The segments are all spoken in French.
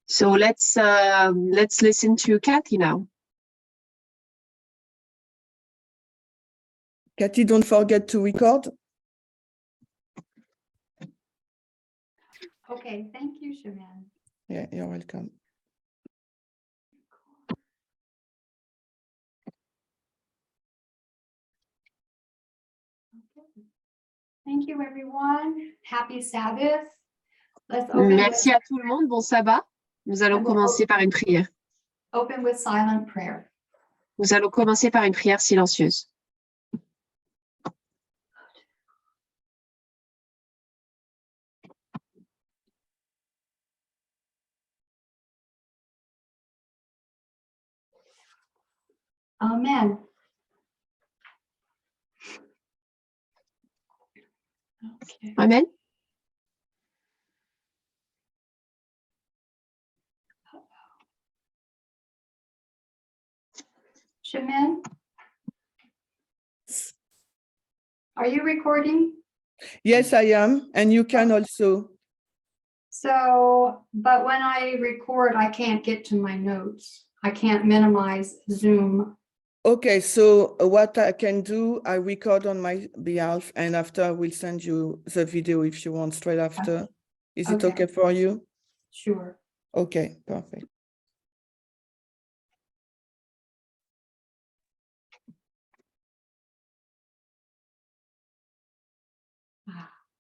So let's listen to Kathy now. Kathy, don't forget to record. Okay, thank you, Shaman. Yeah, you're welcome. Thank you, everyone. Happy Sabbath. Let's open Merci à tout le monde. Bon sabbat. Nous allons commencer par une prière. open with silent prayer. Nous allons commencer par une prière silencieuse. Amen. Okay. Amen. Shaman, are you recording? Yes, I am. And you can also. So, but when I record, I can't get to my notes. I can't minimize Zoom. Okay, so what I can do, I record on my behalf, and after I will send you the video if you want straight after. Is it Okay. okay for you? Sure. Okay, perfect.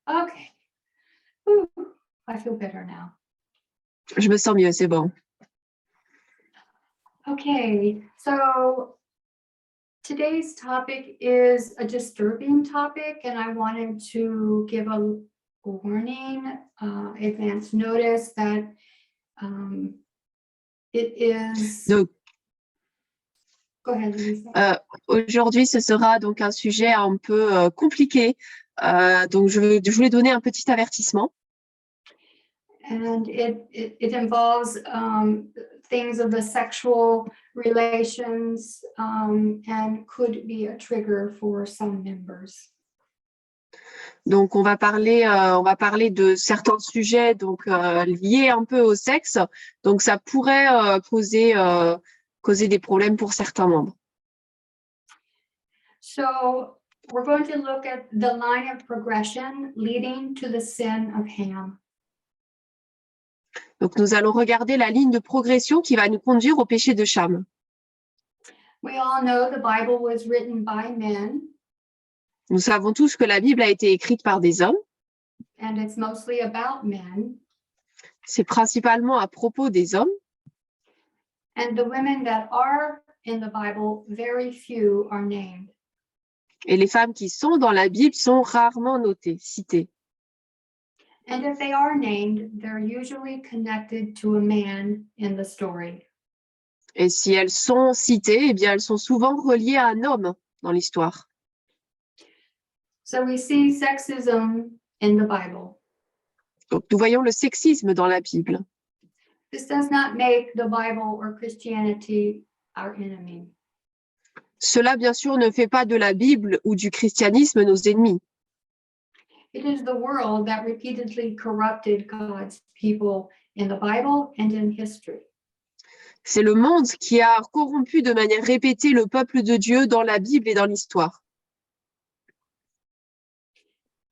Okay. Whew, I feel better now. Je me sens mieux, c'est bon. Okay, so today's topic is a disturbing topic, and I wanted to give a warning, advance notice that it is. Donc, Go ahead, Lisa. aujourd'hui, ce sera donc un sujet un peu compliqué. Donc, je voulais donner un petit avertissement. And it involves things of the sexual relations and could be a trigger for some members. Donc, on va parler de certains sujets donc liés un peu au sexe. Donc, ça pourrait causer des problèmes pour certains membres. So we're going to look at the line of progression leading to the sin of Ham. Donc, nous allons regarder la ligne de progression qui va nous conduire au péché de Cham. We all know the Bible was written by men, Nous savons tous que la Bible a été écrite par des hommes. and it's mostly about men. C'est principalement à propos des hommes. And the women that are in the Bible, very few are named. Et les femmes qui sont dans la Bible sont rarement notées, citées. And if they are named, they're usually connected to a man in the story. Et si elles sont citées, eh bien, elles sont souvent reliées à un homme dans l'histoire. So we see sexism in the Bible. Donc, nous voyons le sexisme dans la Bible. This does not make the Bible or Christianity our enemy. Cela, bien sûr, ne fait pas de la Bible ou du christianisme nos ennemis. It is the world that repeatedly corrupted God's people in the Bible and in history. C'est le monde qui a corrompu de manière répétée le peuple de Dieu dans la Bible et dans l'histoire.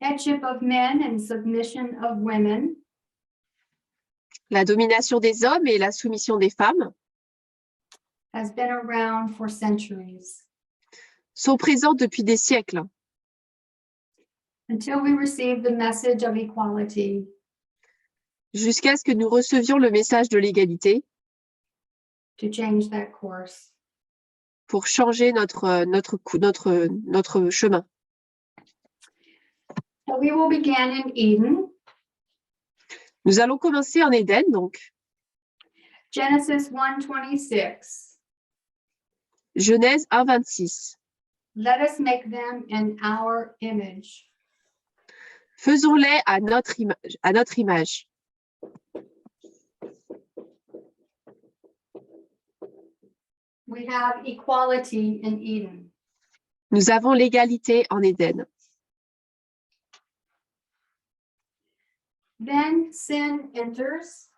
Headship of men and submission of women La domination des hommes et la soumission des femmes has been around for centuries sont présentes depuis des siècles, until we receive the message of equality. jusqu'à ce que nous recevions le message de l'égalité To change that course. pour changer notre chemin. So we will begin in Eden, Nous allons commencer en Éden, donc Genesis 1:26. Genèse 1, 26. Let us make them in our image. Faisons-les à notre image. We have equality in Eden. Nous avons l'égalité en Éden. Then sin enters.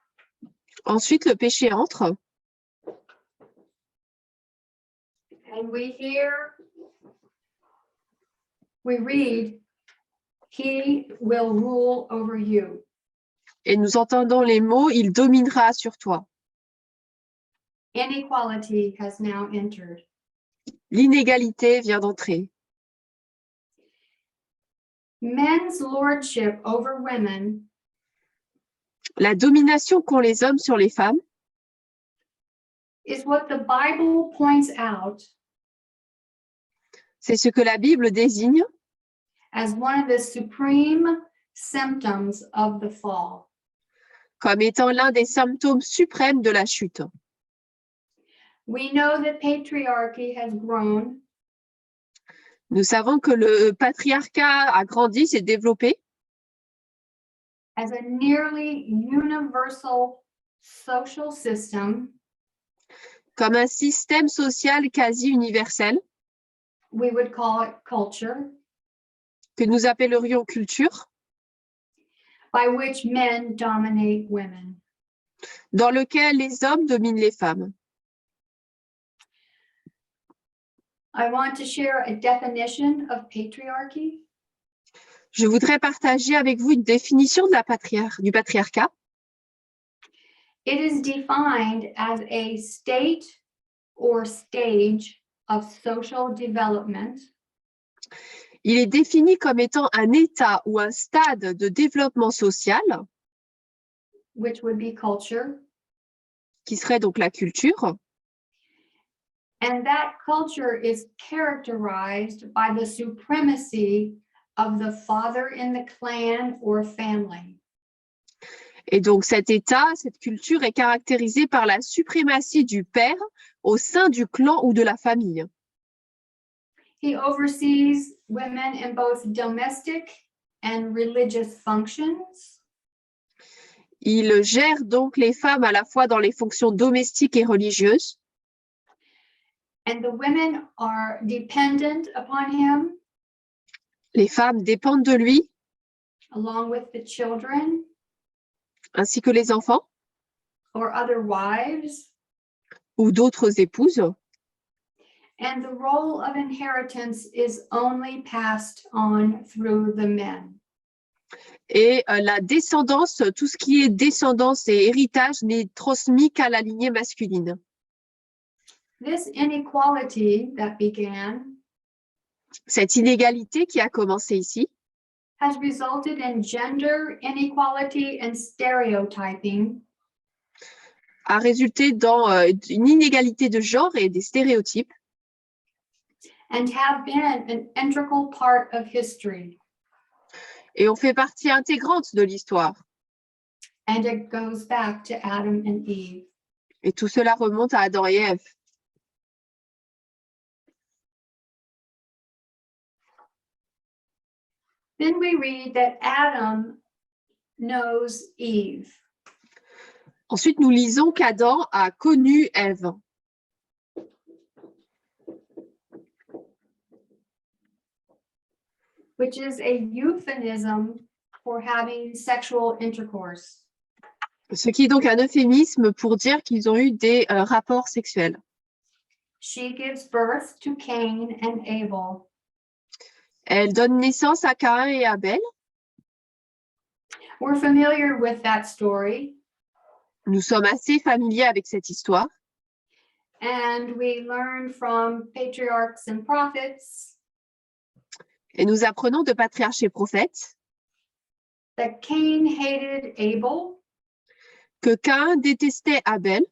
Ensuite, le péché entre. And we read, he will rule over you. Et nous entendons les mots, il dominera sur toi. Inequality has now entered. L'inégalité vient d'entrer. Men's lordship over women La domination qu'ont les hommes sur les femmes is what the Bible points out c'est ce que la Bible désigne as one of the supreme symptoms of the fall. comme étant l'un des symptômes suprêmes de la chute. We know that patriarchy has grown Nous savons que le patriarcat a grandi, s'est développé as a nearly universal social system. comme un système social quasi universel We would call it culture, que nous appellerions culture, by which men dominate women. dans lequel les hommes dominent les femmes. I want to share a definition of patriarchy. Je voudrais partager avec vous une définition de du patriarcat. It is defined as a state or stage of social development Il est défini comme étant un état ou un stade de développement social, which would be culture, qui serait donc la culture, and that culture is characterized by the supremacy of the father in the clan or family. et donc cet état, cette culture est caractérisée par la suprématie du père au sein du clan ou de la famille. He oversees women in both domestic and religious functions. Il gère donc les femmes à la fois dans les fonctions domestiques et religieuses. And the women are dependent upon him, Les femmes dépendent de lui, along with the children ainsi que les enfants or other wives. ou d'autres épouses. And the role of inheritance is only passed on through the men. Et la descendance, tout ce qui est descendance et héritage n'est transmis qu'à la lignée masculine. This inequality that began Cette inégalité qui a commencé ici has resulted in gender inequality and stereotyping, a résulté dans une inégalité de genre et des stéréotypes and have been an integral part of history. et ont fait partie intégrante de l'histoire. And it goes back to Adam and Eve. Et tout cela remonte à Adam et Ève. Then we read that Adam knows Eve. Ensuite, nous lisons qu'Adam a connu Ève, which is a euphemism for having sexual intercourse. ce qui est donc un euphémisme pour dire qu'ils ont eu des rapports sexuels. She gives birth to Cain and Abel. Elle donne naissance à Caïn et Abel. We're familiar with that story, Nous sommes assez familiers avec cette histoire. and we learn from patriarchs and prophets Et nous apprenons de patriarches et prophètes that Cain hated Abel. que Caïn détestait Abel.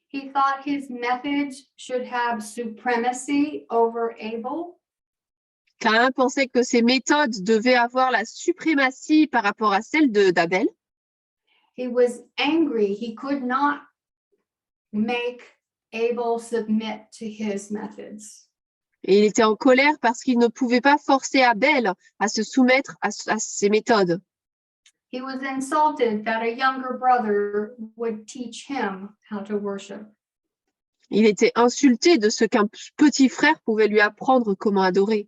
He thought his methods should have supremacy over Abel. Caïn pensait que ses méthodes devaient avoir la suprématie par rapport à celles d'Abel. He was angry. He could not make Abel submit to his methods. Et il était en colère parce qu'il ne pouvait pas forcer Abel à se soumettre à ses méthodes. He was insulted that a younger brother would teach him how to worship. Il était insulté de ce qu'un petit frère pouvait lui apprendre comment adorer.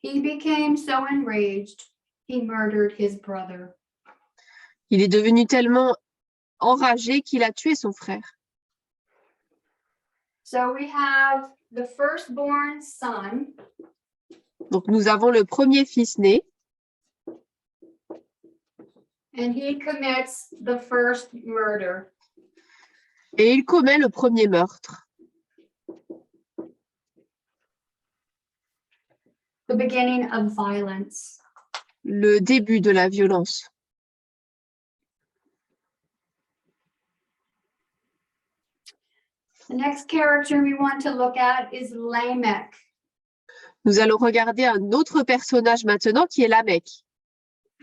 He became so enraged, he murdered his brother. Il est devenu tellement enragé qu'il a tué son frère. So we have the firstborn son, Donc nous avons le premier fils né and he commits the first murder. et il commet le premier meurtre. The beginning of violence. Le début de la violence. The next character we want to look at is Lamech. Nous allons regarder un autre personnage maintenant qui est Lamech.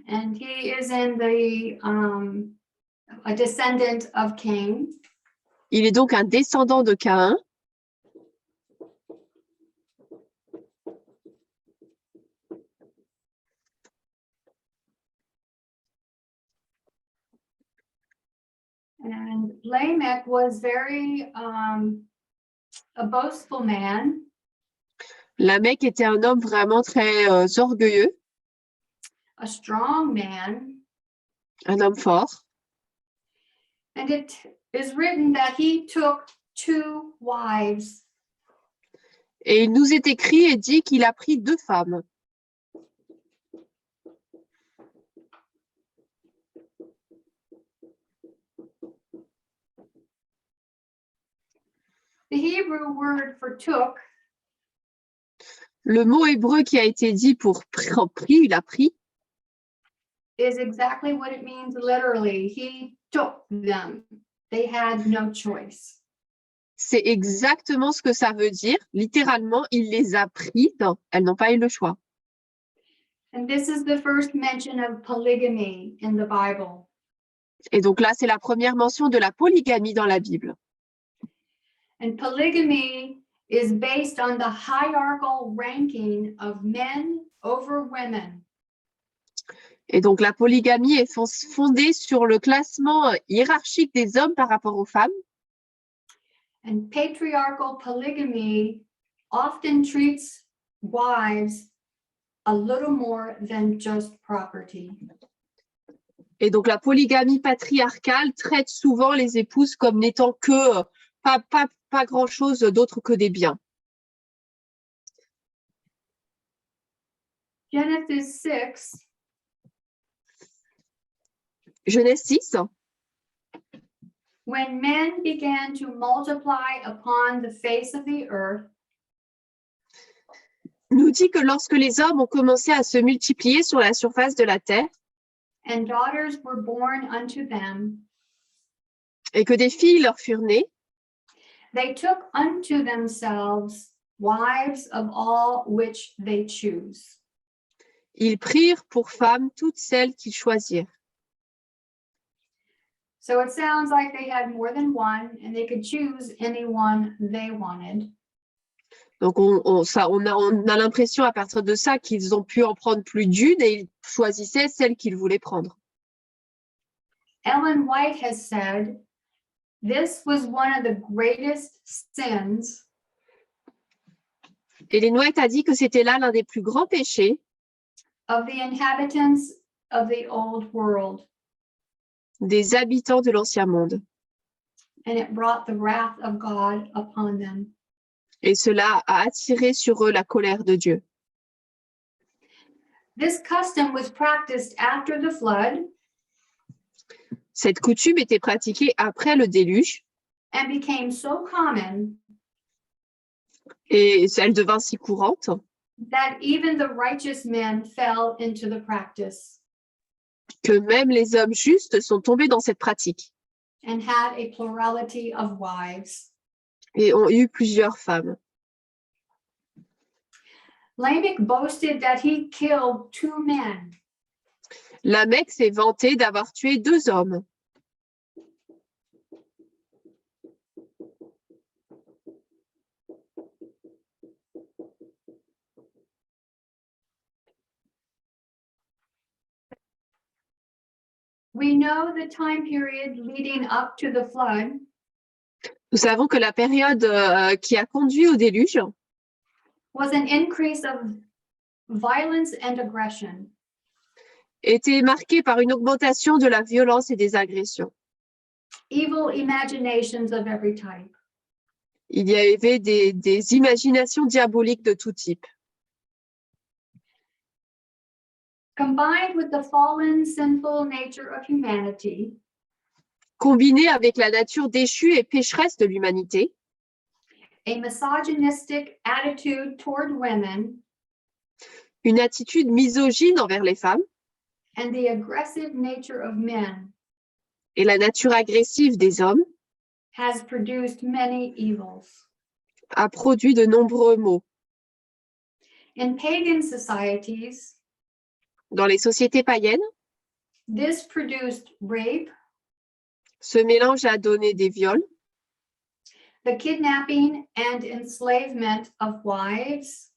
And he is a descendant of Cain. Il est donc un descendant de Caïn. And Lamech was very a boastful man. Lamech était un homme vraiment très orgueilleux, A strong man. un homme fort. And it is written that he took 2 wives. Et il nous est écrit et dit qu'il a pris 2 femmes. The Hebrew word for took Le mot hébreu qui a été dit pour pris, il a pris, is exactly what it means literally. He took them. They had no choice. c'est exactement ce que ça veut dire. Littéralement, il les a pris. Non, elles n'ont pas eu le choix. And this is the first mention of polygamy in the Bible. Et donc là, c'est la première mention de la polygamie dans la Bible. And polygamy is based on the hierarchical ranking of men over women. Et donc la polygamie est fondée sur le classement hiérarchique des hommes par rapport aux femmes. And patriarchal polygamy often treats wives a little more than just property. Et donc la polygamie patriarcale traite souvent les épouses comme n'étant que pas grand-chose d'autre que des biens. Genesis 6, Genèse 6, when men began to multiply upon the face of the earth, nous dit que lorsque les hommes ont commencé à se multiplier sur la surface de la terre and daughters were born unto them, et que des filles leur furent nées, they took unto themselves wives of all which they choose. ils prirent pour femmes toutes celles qu'ils choisirent. So it sounds like they had more than one and they could choose any one they wanted. Donc on a l'impression à partir de ça qu'ils ont pu en prendre plus d'une et ils choisissaient celle qu'ils voulaient prendre. Ellen White has said, this was one of the greatest sins Ellen White a dit que c'était là l'un des plus grands péchés of the inhabitants of the old world, des habitants de l'Ancien Monde. and it brought the wrath of God upon them. Et cela a attiré sur eux la colère de Dieu. This custom was practiced after the flood Cette coutume était pratiquée après le déluge and became so common et elle devint si courante that even the righteous men fell into the practice que même les hommes justes sont tombés dans cette pratique and had a plurality of wives. et ont eu plusieurs femmes. Lamech boasted that he killed 2 men. Lamech s'est vanté d'avoir tué 2 hommes. We know the time period leading up to the flood Nous savons que la période qui a conduit au déluge was an increase of violence and aggression. était marquée par une augmentation de la violence et des agressions. evil imaginations of every type. Il y avait des imaginations diaboliques de tout type. Combined with the fallen, sinful nature of humanity, Combiné avec la nature déchue et pécheresse de l'humanité, a misogynistic attitude toward women, une attitude misogyne envers les femmes and the aggressive nature of men et la nature agressive des hommes has produced many evils. a produit de nombreux maux. In pagan societies, Dans les sociétés païennes, this produced rape, ce mélange a donné des viols, the kidnapping and enslavement of wives,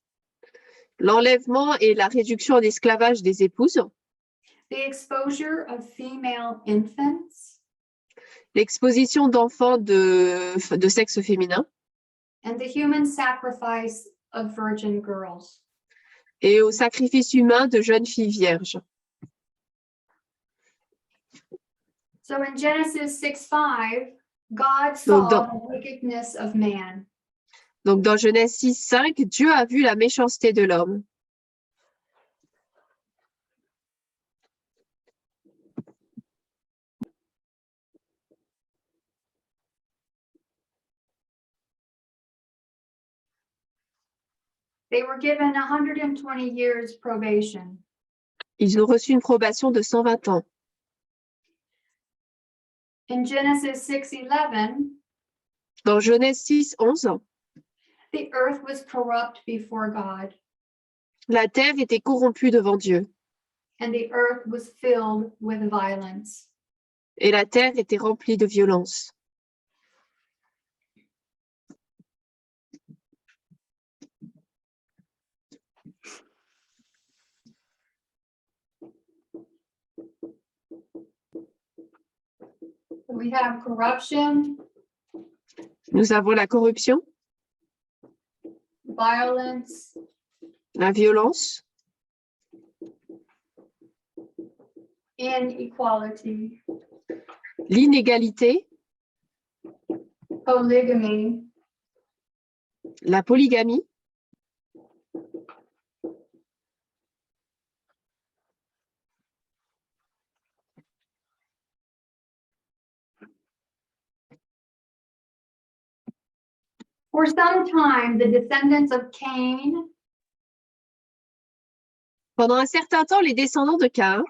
l'enlèvement et la réduction en esclavage des épouses, the exposure of female infants, l'exposition d'enfants de sexe féminin and the human sacrifice of virgin girls. et au sacrifice humain de jeunes filles vierges. So in Genesis 6:5, God saw the wickedness of man. Donc dans Genèse 6:5, Dieu a vu la méchanceté de l'homme. They were given 120 years probation. Ils ont reçu une probation de 120 ans. In Genesis 6:11, Dans Genèse 6:11, the earth was corrupt before God, la terre était corrompue devant Dieu and the earth was filled with violence. et la terre était remplie de violence. We have corruption, Nous avons la corruption, violence, la violence, inequality, l'inégalité, polygamy, la polygamie, For some time, the descendants of Cain Pendant un certain temps, les descendants de Caïn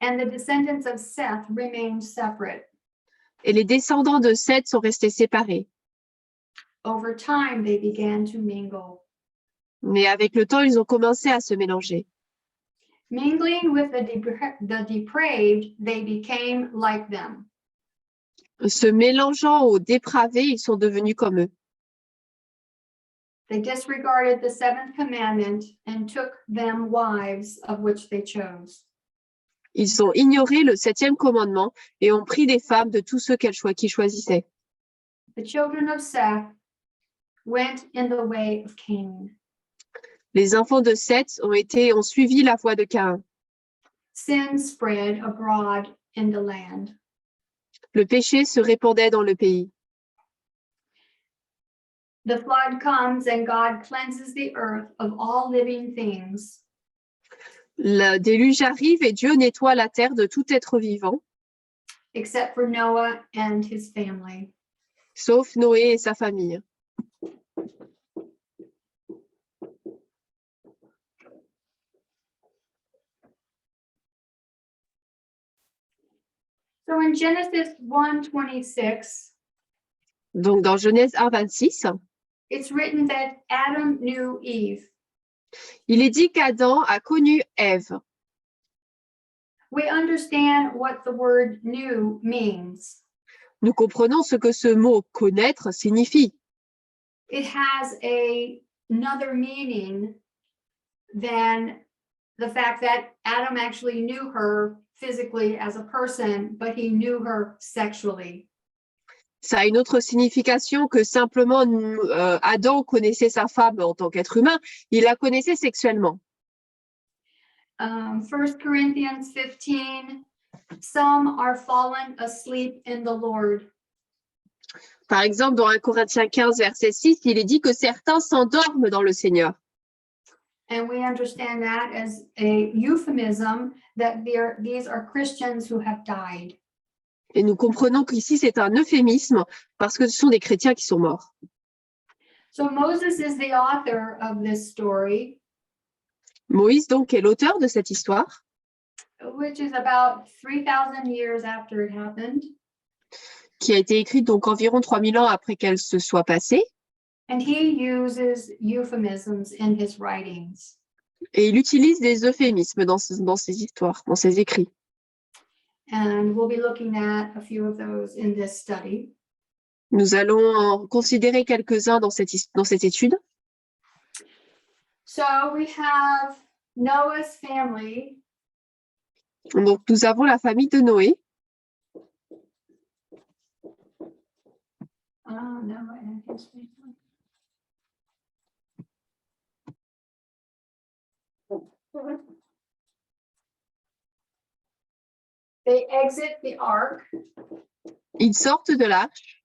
and the descendants of Seth remained separate. et les descendants de Seth sont restés séparés. Over time, they began to mingle. Mais avec le temps, ils ont commencé à se mélanger. Mingling with the depraved, they became like them. Se mélangeant aux dépravés, ils sont devenus comme eux. They disregarded the seventh commandment and took them wives of which they chose. Ils ont ignoré le 7e commandement et ont pris des femmes de tous ceux qu'ils choisissaient. The children of Seth went in the way of Cain. Les enfants de Seth ont suivi la voie de Caïn. Sin spread abroad in the land. Le péché se répandait dans le pays. The flood comes and God cleanses the earth of all living things, Le déluge arrive et Dieu nettoie la terre de tout être vivant, except for Noah and his family. sauf Noé et sa famille. So in Genesis 1:26, Donc dans Genèse 1:26, it's written that Adam knew Eve. il est dit qu'Adam a connu Ève. We understand what the word knew means. Nous comprenons ce que ce mot « connaître » signifie. It has another meaning than the fact that Adam actually knew her physically as a person, but he knew her sexually. Ça a une autre signification que simplement Adam connaissait sa femme en tant qu'être humain, il la connaissait sexuellement. 1 Corinthians 15, Some are fallen asleep in the Lord. Par exemple, dans 1 Corinthiens 15, verset 6, il est dit que certains s'endorment dans le Seigneur. And we understand that as a euphemism that these are Christians who have died. Et nous comprenons qu'ici, c'est un euphémisme parce que ce sont des chrétiens qui sont morts. So Moses is the author of this story, Moïse, donc, est l'auteur de cette histoire, which is about 3,000 years after it happened. qui a été écrite donc environ 3000 ans après qu'elle se soit passée. And he uses euphemisms in his writings. Et il utilise des euphémismes dans ses histoires, dans ses écrits. And we'll be looking at a few of those in this study. Nous allons en considérer quelques-uns dans cette étude. So we have Noah's family. Donc, nous avons la famille de Noé. Noah and his family. They exit the ark. Ils sortent de l'arche.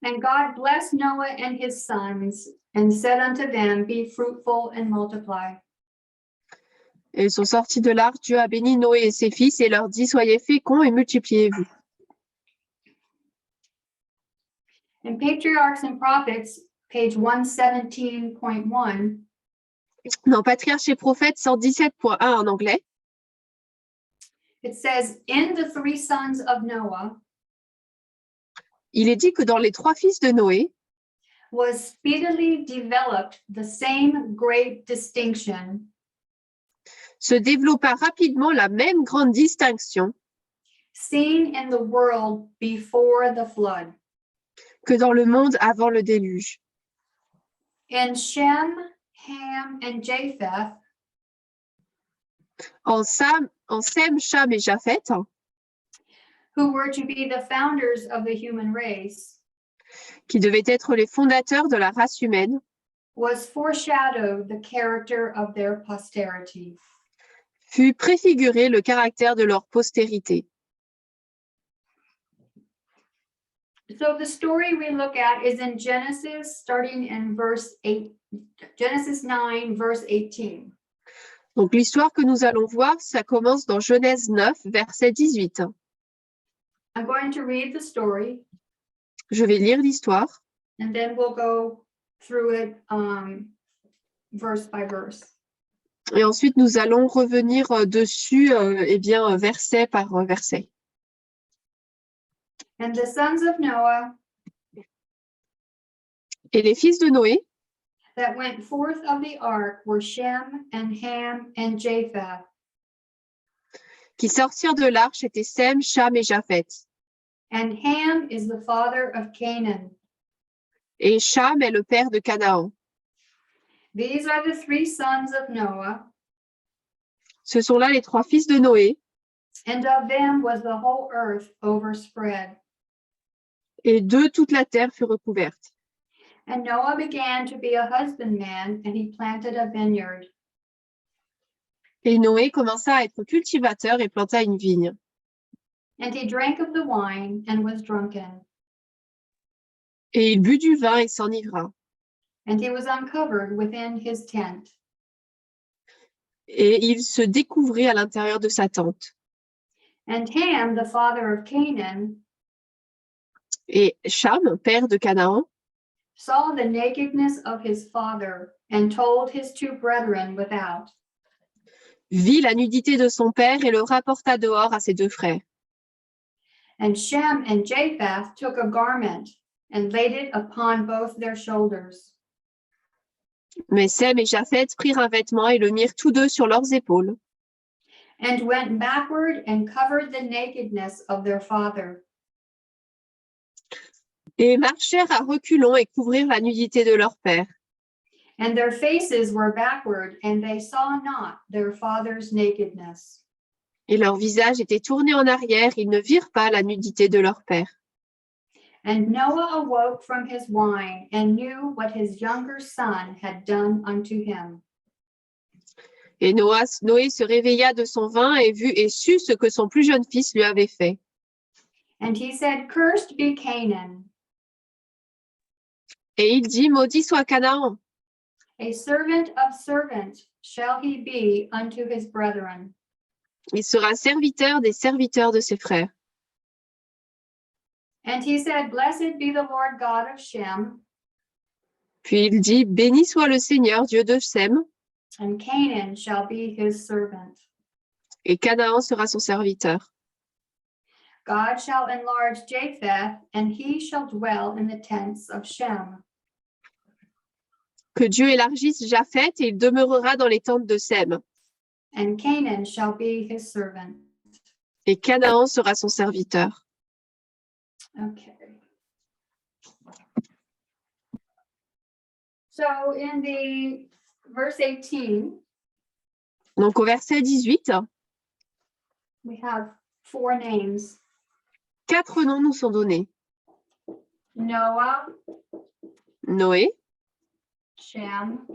And God blessed Noah and his sons and said unto them, be fruitful and multiply. Et ils sont sortis de l'arche. Dieu a béni Noé et ses fils et leur dit, soyez féconds et multipliez-vous. In Patriarchs and Prophets, page 117.1, Dans Patriarches et Prophètes 117.1 en anglais, it says, in the three sons of Noah il est dit que dans les 3 fils de Noé, was speedily developed the same great distinction se développa rapidement la même grande distinction seen in the world before the flood. que dans le monde avant le déluge. In Shem, Ham, and Japheth, En Sem, Cham et Japheth, who were to be the founders of the human race, qui devaient être les fondateurs de la race humaine, was foreshadowed the character of their posterity. fut préfiguré le caractère de leur postérité. So the story we look at is in Genesis, starting in Genesis 9, verse 18. Donc l'histoire que nous allons voir, ça commence dans Genèse 9, verset 18. I'm going to read the story, Je vais lire l'histoire and then we'll go through it verse by verse. et ensuite nous allons revenir dessus verset par verset. And the sons of Noah Et les fils de Noé that went forth of the ark were Shem and Ham and Japheth. qui sortirent de l'arche étaient Sem, Cham et Japheth. And Ham is the father of Canaan. Et Cham est le père de Canaan. These are the three sons of Noah, Ce sont là les 3 fils de Noé, and of them was the whole earth overspread. et d'eux toute la terre fut recouverte. And Noah began to be a husbandman, and he planted a vineyard. Et Noé commença à être cultivateur et planta une vigne. And he drank of the wine and was drunken. Et il but du vin et s'enivra. And he was uncovered within his tent. Et il se découvrit à l'intérieur de sa tente. And Ham, the father of Canaan, Et Cham, père de Canaan, saw the nakedness of his father and told his 2 brethren without. vit la nudité de son père et le rapporta dehors à ses 2 frères. And Shem and Japheth took a garment and laid it upon both their shoulders. Mais Sem et Japheth prirent un vêtement et le mirent tous 2 sur leurs épaules. And went backward and covered the nakedness of their father. Et marchèrent à reculons et couvrirent la nudité de leur père. And their faces were backward, and they saw not their father's nakedness. Et leur visage était tourné en arrière, ils ne virent pas la nudité de leur père. And Noah awoke from his wine and knew what his younger son had done unto him. Et Noé se réveilla de son vin et sut ce que son plus jeune fils lui avait fait. And he said, Cursed be Canaan, Et il dit, maudit soit Canaan, a servant of servants shall he be unto his brethren. il sera serviteur des serviteurs de ses frères. And he said, Blessed be the Lord God of Shem, Puis il dit, béni soit le Seigneur, Dieu de Sem, and Canaan shall be his servant. et Canaan sera son serviteur. God shall enlarge Japheth, and he shall dwell in the tents of Shem. Que Dieu élargisse Japheth et il demeurera dans les tentes de Sem. And Canaan shall be his servant. Et Canaan sera son serviteur. Okay. So in the verse 18, Donc au verset 18, we have 4 names: 4 noms nous sont donnés. Noah, Noé, Shem,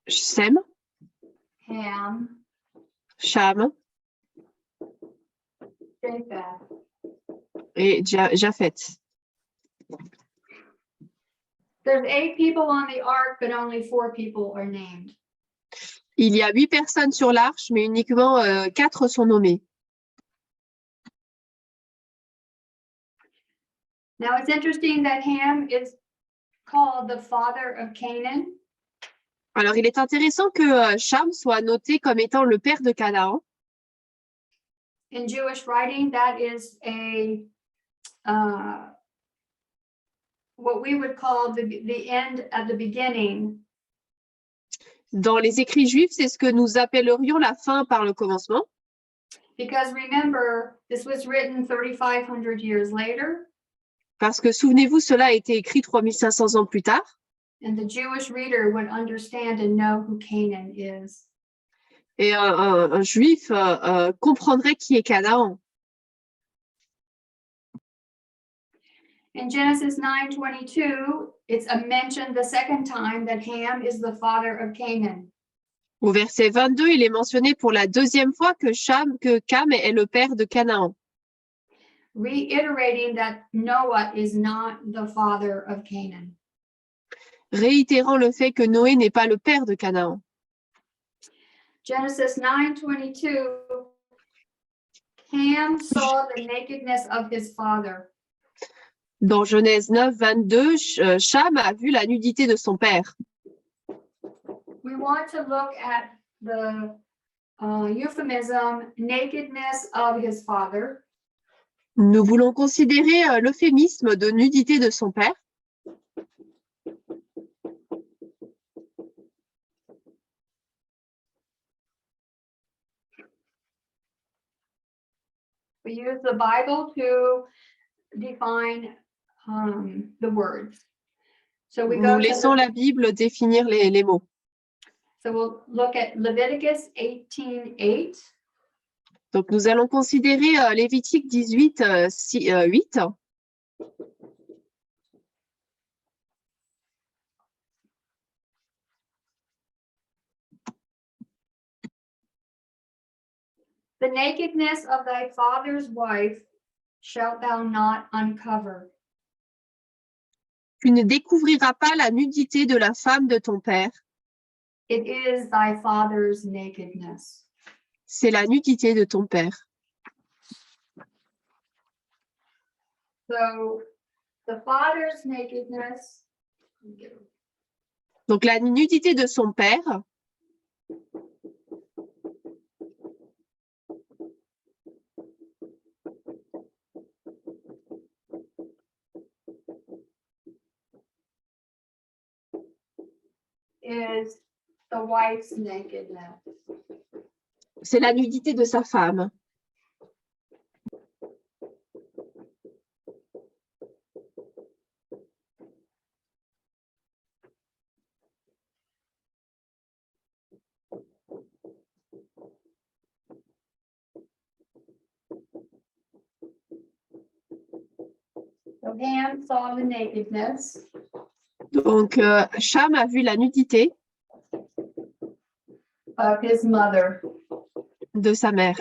Sem, Ham, Cham Japheth. et Japheth. There's 8 people on the ark, but only 4 people are named. Il y a 8 personnes sur l'arche, mais uniquement 4 sont nommées. Now it's interesting that Ham is called the father of Canaan. Alors, il est intéressant que Cham soit noté comme étant le père de Canaan. In Jewish writing, that is a what we would call the end of the beginning. Dans les écrits juifs, c'est ce que nous appellerions la fin par le commencement. Because remember, this was written 3,500 years later. Parce que souvenez-vous, cela a été écrit 3500 ans plus tard. And the Jewish reader would understand and know who Canaan is. Et un juif comprendrait qui est Canaan. In Genesis 9:22, it's mentioned the second time that Ham is the father of Canaan. Au verset 22, il est mentionné pour la deuxième fois que Cam est le père de Canaan, Reiterating that Noah is not the father of Canaan. réitérant le fait que Noé n'est pas le père de Canaan. Genesis 9:22, Ham saw the nakedness of his father. Dans Genèse 9, 22, Cham a vu la nudité de son père. We want to look at the euphemism nakedness of his father. Nous voulons considérer l'euphémisme de nudité de son père. We use the Bible to define the words. So we go Nous laissons la Bible définir les mots. So we'll look at Leviticus 18:8. Donc, nous allons considérer Lévitique 18, 8. The nakedness of thy father's wife shalt thou not uncover. Tu ne découvriras pas la nudité de la femme de ton père. It is thy father's nakedness. C'est la nudité de ton père. So the father's nakedness. Donc, la nudité de son père is the wife's nakedness. c'est la nudité de sa femme. Ham saw the nakedness Donc, Cham a vu la nudité of his mother. de sa mère.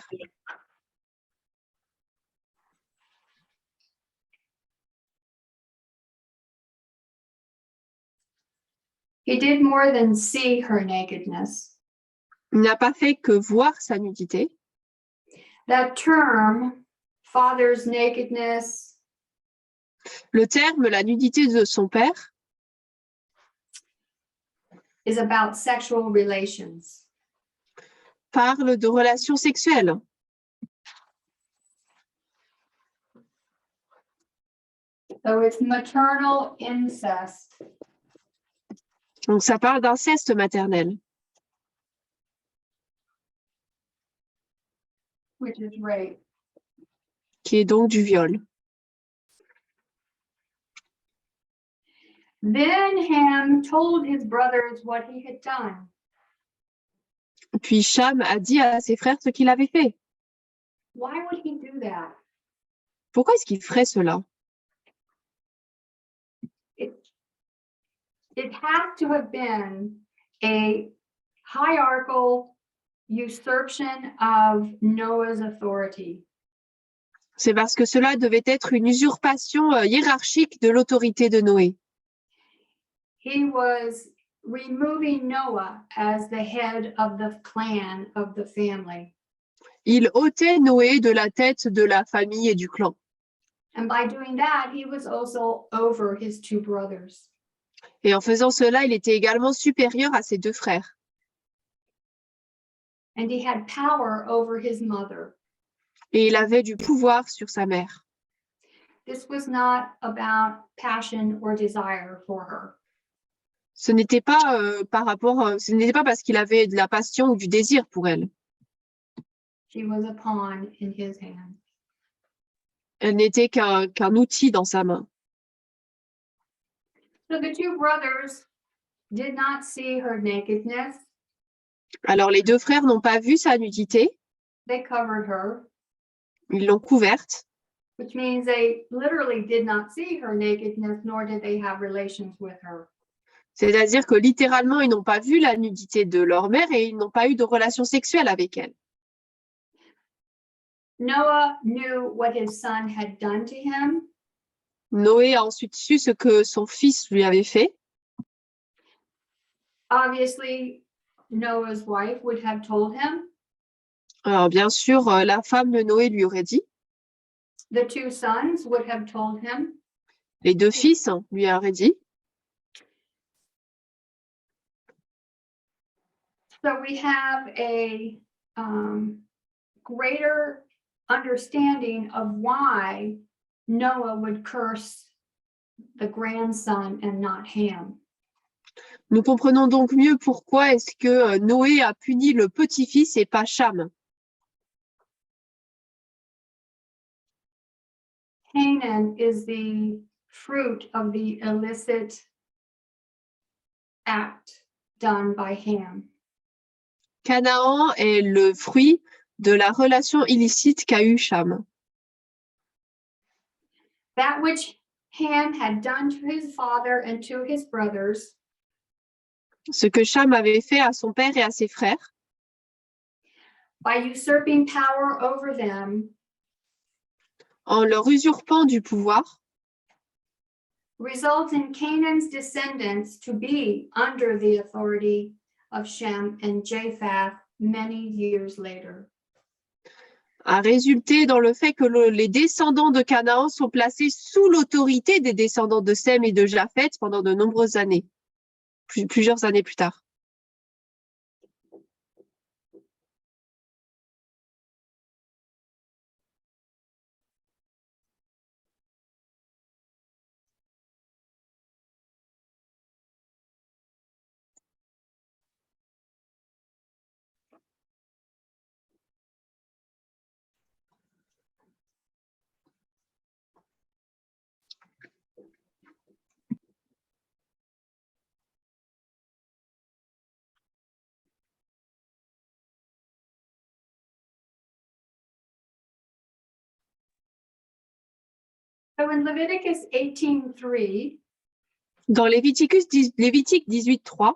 He did more than see her nakedness. Il n'a pas fait que voir sa nudité. That term, father's nakedness, Le terme la nudité de son père is about sexual relations. parle de relations sexuelles. So it's maternal incest. Donc, ça parle d'inceste maternel, Which is rape. qui est donc du viol. Then Ham told his brothers what he had done. Puis Cham a dit à ses frères ce qu'il avait fait. Why would he do that? Pourquoi est-ce qu'il ferait cela? It had to have been a hierarchical usurpation of Noah's authority. C'est parce que cela devait être une usurpation hiérarchique de l'autorité de Noé. He was removing Noah as the head of the clan, of the family. Il ôtait Noé de la tête de la famille et du clan. And by doing that, he was also over his two brothers. Et en faisant cela, il était également supérieur à ses deux frères. And he had power over his mother. Et il avait du pouvoir sur sa mère. This was not about passion or desire for her. Ce n'était pas ce n'était pas parce qu'il avait de la passion ou du désir pour elle. She was a pawn in his hand. Elle n'était qu'un outil dans sa main. So the two brothers did not see her nakedness. Alors les deux frères n'ont pas vu sa nudité, They covered her, ils l'ont couverte, which means they literally did not see her nakedness, nor did they have relations with her. c'est-à-dire que littéralement ils n'ont pas vu la nudité de leur mère et ils n'ont pas eu de relation sexuelle avec elle. Noah knew what his son had done to him. Noé a ensuite su ce que son fils lui avait fait. Obviously, Noah's wife would have told him. Alors bien sûr, la femme de Noé lui aurait dit, The two sons would have told him. les deux fils lui auraient dit. So we have a greater understanding of why Noah would curse the grandson and not Ham. Nous comprenons donc mieux pourquoi est-ce que Noé a puni le petit-fils et pas Cham. Canaan is the fruit of the illicit act done by Ham. Canaan est le fruit de la relation illicite qu'a eu Cham. That which Ham had done to his father and to his brothers, Ce que Cham avait fait à son père et à ses frères, by usurping power over them, en leur usurpant du pouvoir, results in Canaan's descendants to be under the authority of Shem and Japheth many years later. a résulté dans le fait que les descendants de Canaan sont placés sous l'autorité des descendants de Sem et de Japheth pendant de nombreuses années, plusieurs années plus tard. So in Leviticus 18:3, Dans Lévitique 18:3,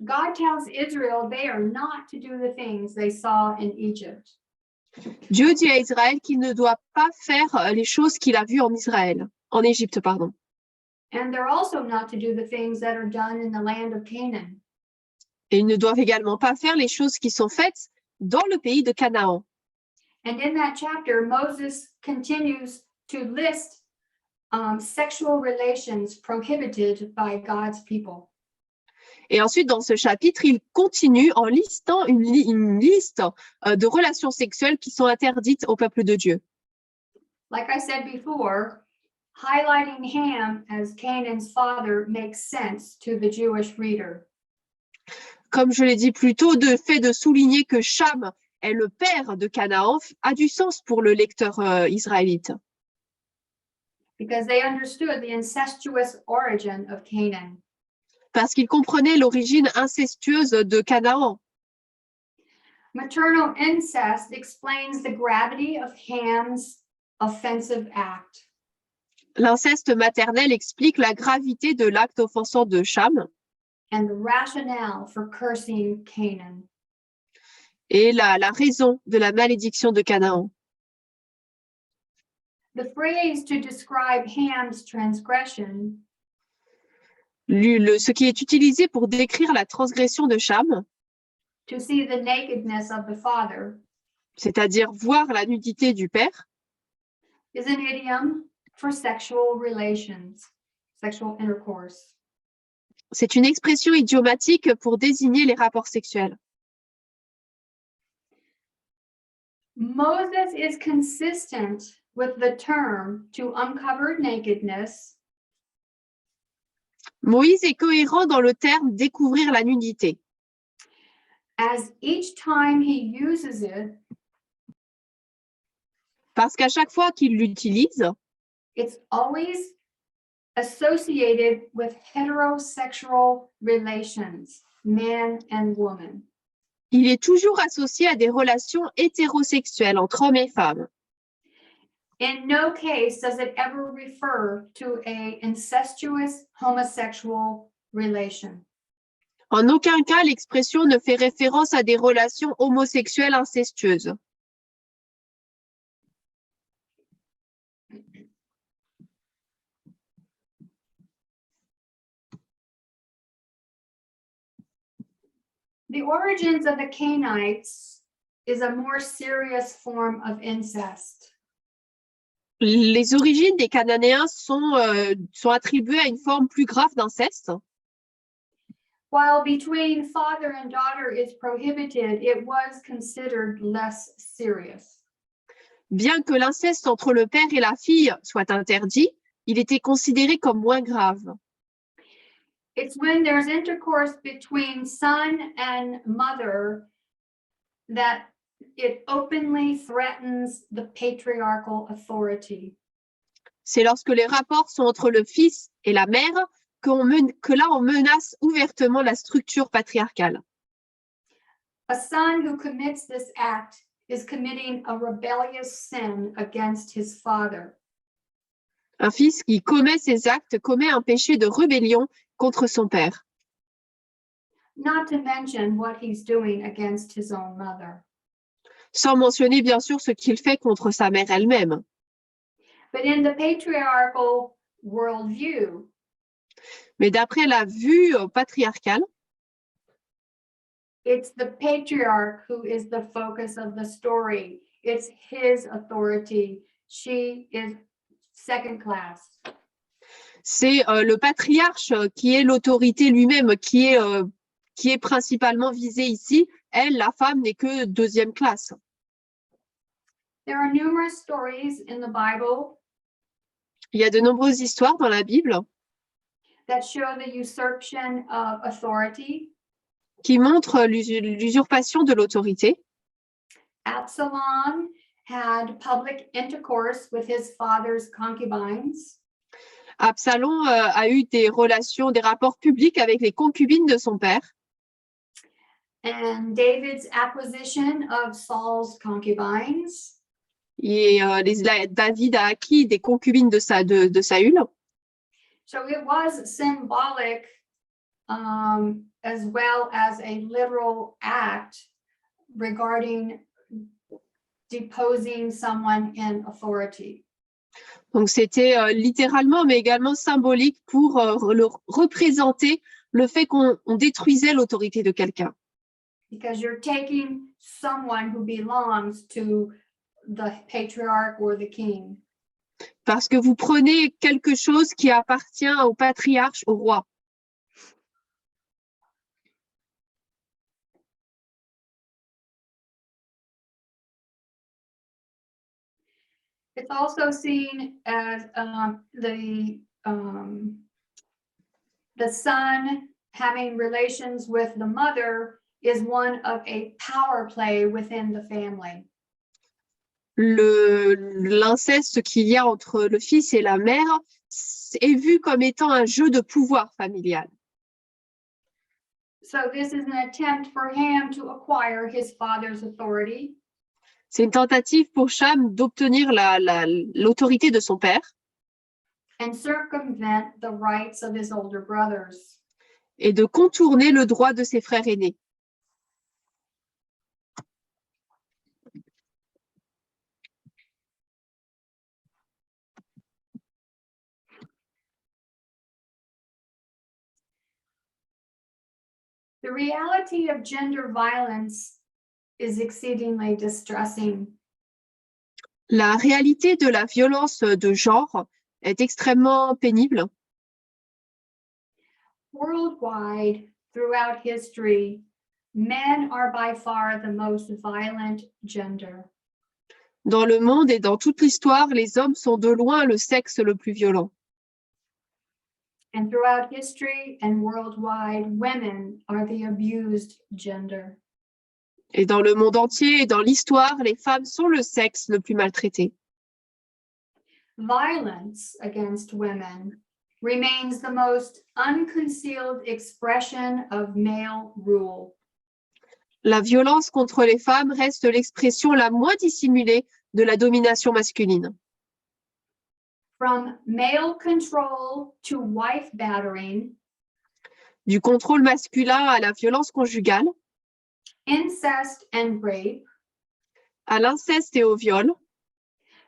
God tells Israel they are not to do the things they saw in Egypt. Dieu dit à Israël qu'il ne doit pas faire les choses qu'il a vues en Israël, en Égypte, pardon. And they're also not to do the things that are done in the land of Canaan. Et ils ne doivent également pas faire les choses qui sont faites dans le pays de Canaan. And in that chapter, Moses continues to list sexual relations prohibited by God's people. Et ensuite, dans ce chapitre, il continue en listant une liste de relations sexuelles qui sont interdites au peuple de Dieu. Like I said before, highlighting Ham as Canaan's father makes sense to the Jewish reader. Comme je l'ai dit plus tôt, le fait de souligner que Cham est le père de Canaan a du sens pour le lecteur israélite. Because they understood the incestuous origin of Canaan. Parce qu'il comprenait l'origine incestueuse de Canaan. Maternal incest explains the gravity of Ham's offensive act. L'inceste maternel explique la gravité de l'acte offensant de Cham And the rationale for cursing Canaan. et la raison de la malédiction de Canaan. The phrase to describe Ham's transgression Ce qui est utilisé pour décrire la transgression de Cham, to see the nakedness of the father, c'est-à-dire voir la nudité du père, is an idiom for sexual relations, sexual intercourse. c'est une expression idiomatique pour désigner les rapports sexuels. Moses is consistent with the term to uncover nakedness Moïse est cohérent dans le terme découvrir la nudité, as each time he uses it, parce qu'à chaque fois qu'il l'utilise, it's always associated with heterosexual relations, man and woman. il est toujours associé à des relations hétérosexuelles entre hommes et femmes. In no case does it ever refer to an incestuous homosexual relation. En aucun cas, l'expression ne fait référence à des relations homosexuelles incestueuses. The origins of the Canaanites is a more serious form of incest. Les origines des Cananéens sont attribuées à une forme plus grave d'inceste. While between father and daughter is prohibited, it was considered less serious. Bien que l'inceste entre le père et la fille soit interdit, il était considéré comme moins grave. It's when there's intercourse between son and mother that it openly threatens the patriarchal authority. C'est lorsque les rapports sont entre le fils et la mère que là on menace ouvertement la structure patriarcale. A son who commits this act is committing a rebellious sin against his father. Un fils qui commet ces actes commet un péché de rébellion contre son père. Not to mention what he's doing against his own mother. Sans mentionner bien sûr ce qu'il fait contre sa mère elle-même. But in the patriarchal worldview, Mais d'après la vue patriarcale, it's the patriarch who is the focus of the story. It's his authority. She is second class. c'est le patriarche qui est l'autorité lui-même, qui est principalement visé ici. Elle, la femme, n'est que deuxième classe. There are numerous stories in the Bible Il y a de nombreuses histoires dans la Bible that show the usurpation of authority. qui montrent l'usurpation de l'autorité. Absalom had public intercourse with his father's concubines. Absalom a eu des rapports publics avec les concubines de son père. And David's acquisition of Saul's concubines. Et David a acquis des concubines de Saül. So it was symbolic as well as a literal act regarding deposing someone in authority. Donc c'était littéralement, mais également symbolique pour représenter le fait qu'on détruisait l'autorité de quelqu'un. Because you're taking someone who belongs to the patriarch or the king. Parce que vous prenez quelque chose qui appartient au patriarche, au roi. It's also seen as the son having relations with the mother is one of a power play within the family. L'inceste qu'il y a entre le fils et la mère est vu comme étant un jeu de pouvoir familial. So this is an attempt for Ham to acquire his father's authority. C'est une tentative pour Cham d'obtenir l'autorité de son père And circumvent the rights of his older brothers. et de contourner le droit de ses frères aînés. The reality of gender violence is exceedingly distressing. La réalité de la violence de genre est extrêmement pénible. Worldwide, throughout history, men are by far the most violent gender. Dans le monde et dans toute l'histoire, les hommes sont de loin le sexe le plus violent. And throughout history and worldwide, women are the abused gender. Et dans le monde entier et dans l'histoire, les femmes sont le sexe le plus maltraité. Violence against women remains the most unconcealed expression of male rule. La violence contre les femmes reste l'expression la moins dissimulée de la domination masculine. From male control to wife battering, Du contrôle masculin à la violence conjugale, incest and rape, à l'inceste et au viol,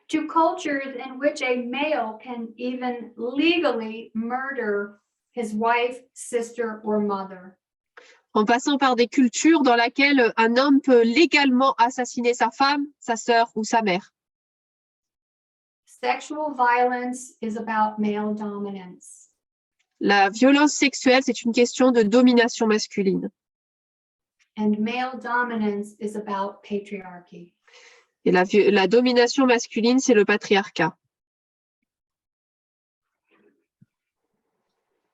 to cultures in which a male can even legally murder his wife, sister, or mother. en passant par des cultures dans lesquelles un homme peut légalement assassiner sa femme, sa sœur ou sa mère. Sexual violence is about male dominance. La violence sexuelle, c'est une question de domination masculine. And male dominance is about patriarchy. Et la domination masculine, c'est le patriarcat.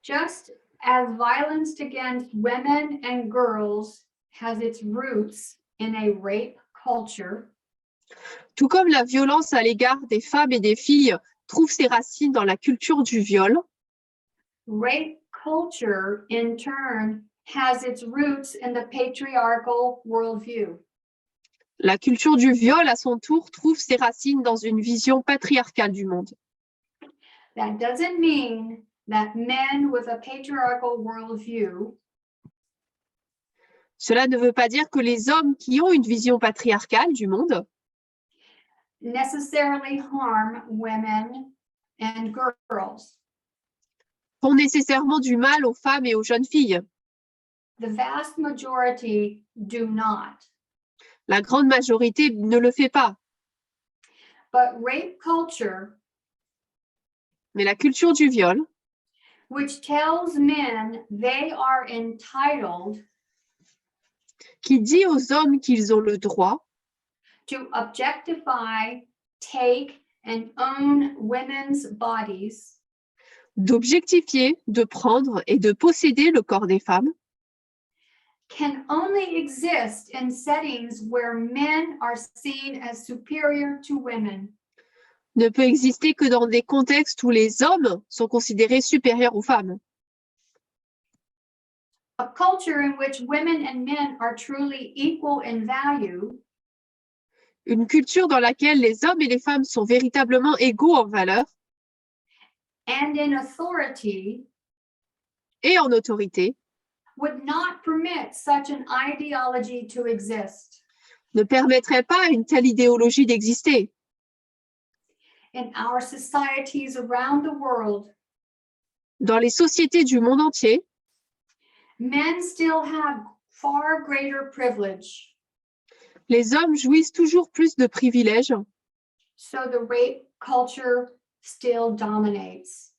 Just as violence against women and girls has its roots in a rape culture, Tout comme la violence à l'égard des femmes et des filles trouve ses racines dans la culture du viol, rape culture in turn has its roots in the patriarchal worldview. la culture du viol, à son tour, trouve ses racines dans une vision patriarcale du monde. That doesn't mean that men with a patriarchal worldview Cela ne veut pas dire que les hommes qui ont une vision patriarcale du monde necessarily harm women and girls. font nécessairement du mal aux femmes et aux jeunes filles. The vast majority do not. La grande majorité ne le fait pas. But rape culture, Mais la culture du viol, which tells men they are entitled qui dit aux hommes qu'ils ont le droit to objectify, take, and own women's bodies, d'objectifier, de prendre et de posséder le corps des femmes, can only exist in settings where men are seen as superior to women. ne peut exister que dans des contextes où les hommes sont considérés supérieurs aux femmes. A culture in which women and men are truly equal in value Une culture dans laquelle les hommes et les femmes sont véritablement égaux en valeur and in authority et en autorité would not permit such an ideology to exist. ne permettrait pas à une telle idéologie d'exister. In our societies around the world, Dans les sociétés du monde entier, men still have far greater privilege. les hommes jouissent toujours plus de privilèges So the rape culture still dominates.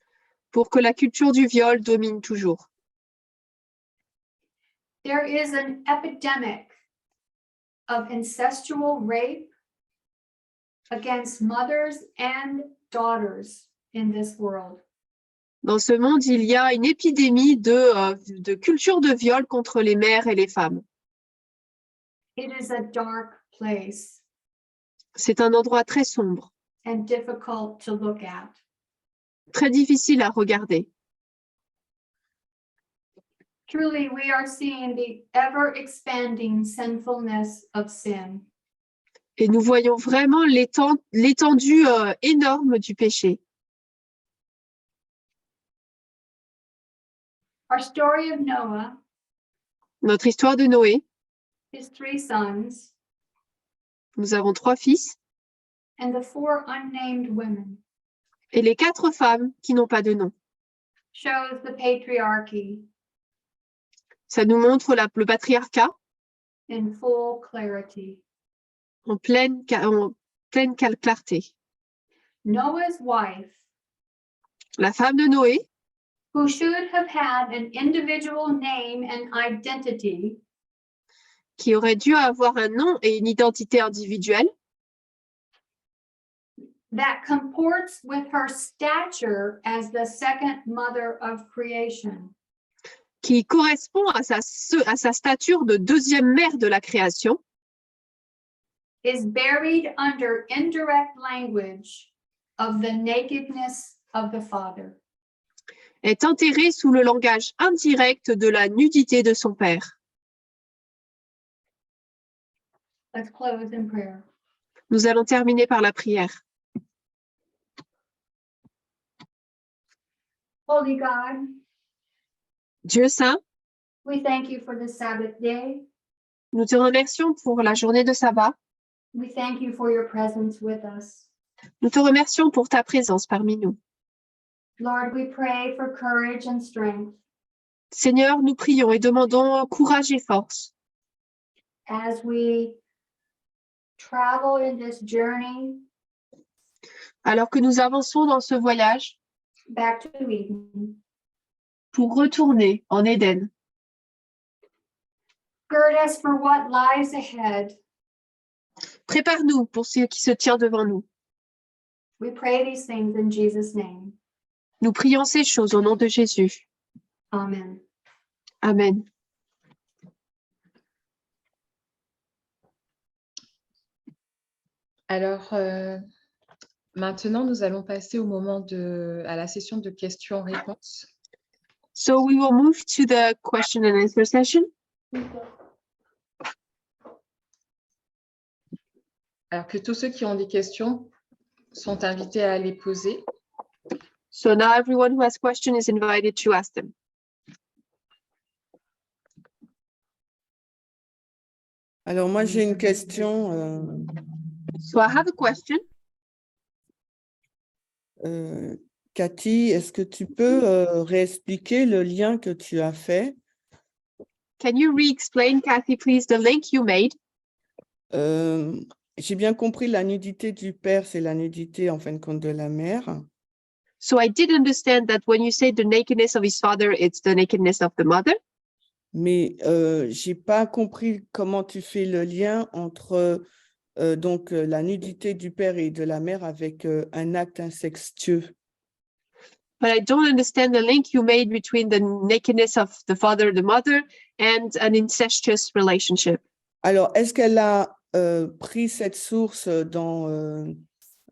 pour que la culture du viol domine toujours. There is an epidemic of incestual rape against mothers and daughters in this world. Dans ce monde, il y a une épidémie de culture de viol contre les mères et les femmes. It is a dark place C'est un endroit très sombre, and difficult to look at. très difficile à regarder. Truly, we are seeing the ever-expanding sinfulness of sin. Et nous voyons vraiment l'étendue énorme du péché. Our story of Noah, Notre histoire de Noé, his 3 sons, nous avons 3 fils and the 4 unnamed women et les 4 femmes qui n'ont pas de nom. shows the patriarchy Ça nous montre le patriarcat in full clarity. en pleine clarté. Noah's wife, La femme de Noé, who should have had an individual name and identity, qui aurait dû avoir un nom et une identité individuelle, that comports with her stature as the second mother of creation, qui correspond à sa stature de deuxième mère de la création, is buried under indirect language of the nakedness of the father. est enterrée sous le langage indirect de la nudité de son père. Let's close in prayer. Nous allons terminer par la prière. Holy God, Dieu saint, we thank you for this Sabbath day. nous te remercions pour la journée de sabbat. We thank you for your presence with us. Nous te remercions pour ta présence parmi nous. Lord, we pray for courage and strength Seigneur, nous prions et demandons courage et force as we travel in this journey alors que nous avançons dans ce voyage back to Eden. pour retourner en Éden. Gird us for what lies ahead. Prépare-nous pour ce qui se tient devant nous. We pray these things in Jesus' name. Nous prions ces choses au nom de Jésus. Amen. Amen. Alors, maintenant, nous allons passer à la session de questions-réponses. So we will move to the question and answer session. Alors que tous ceux qui ont des questions sont invités à les poser. So now everyone who has questions is invited to ask them. Alors, moi, j'ai une question. So I have a question. Cathy, est-ce que tu peux réexpliquer le lien que tu as fait? Can you re-explain, Kathy, please, the link you made? J'ai bien compris, la nudité du père, c'est la nudité, en fin de compte, de la mère. So I did understand that when you say the nakedness of his father, it's the nakedness of the mother. Mais je n'ai pas compris comment tu fais le lien entre donc, la nudité du père et de la mère avec un acte incestueux. But I don't understand the link you made between the nakedness of the father, the mother, and an incestuous relationship. Alors, est-ce qu'elle a pris cette source dans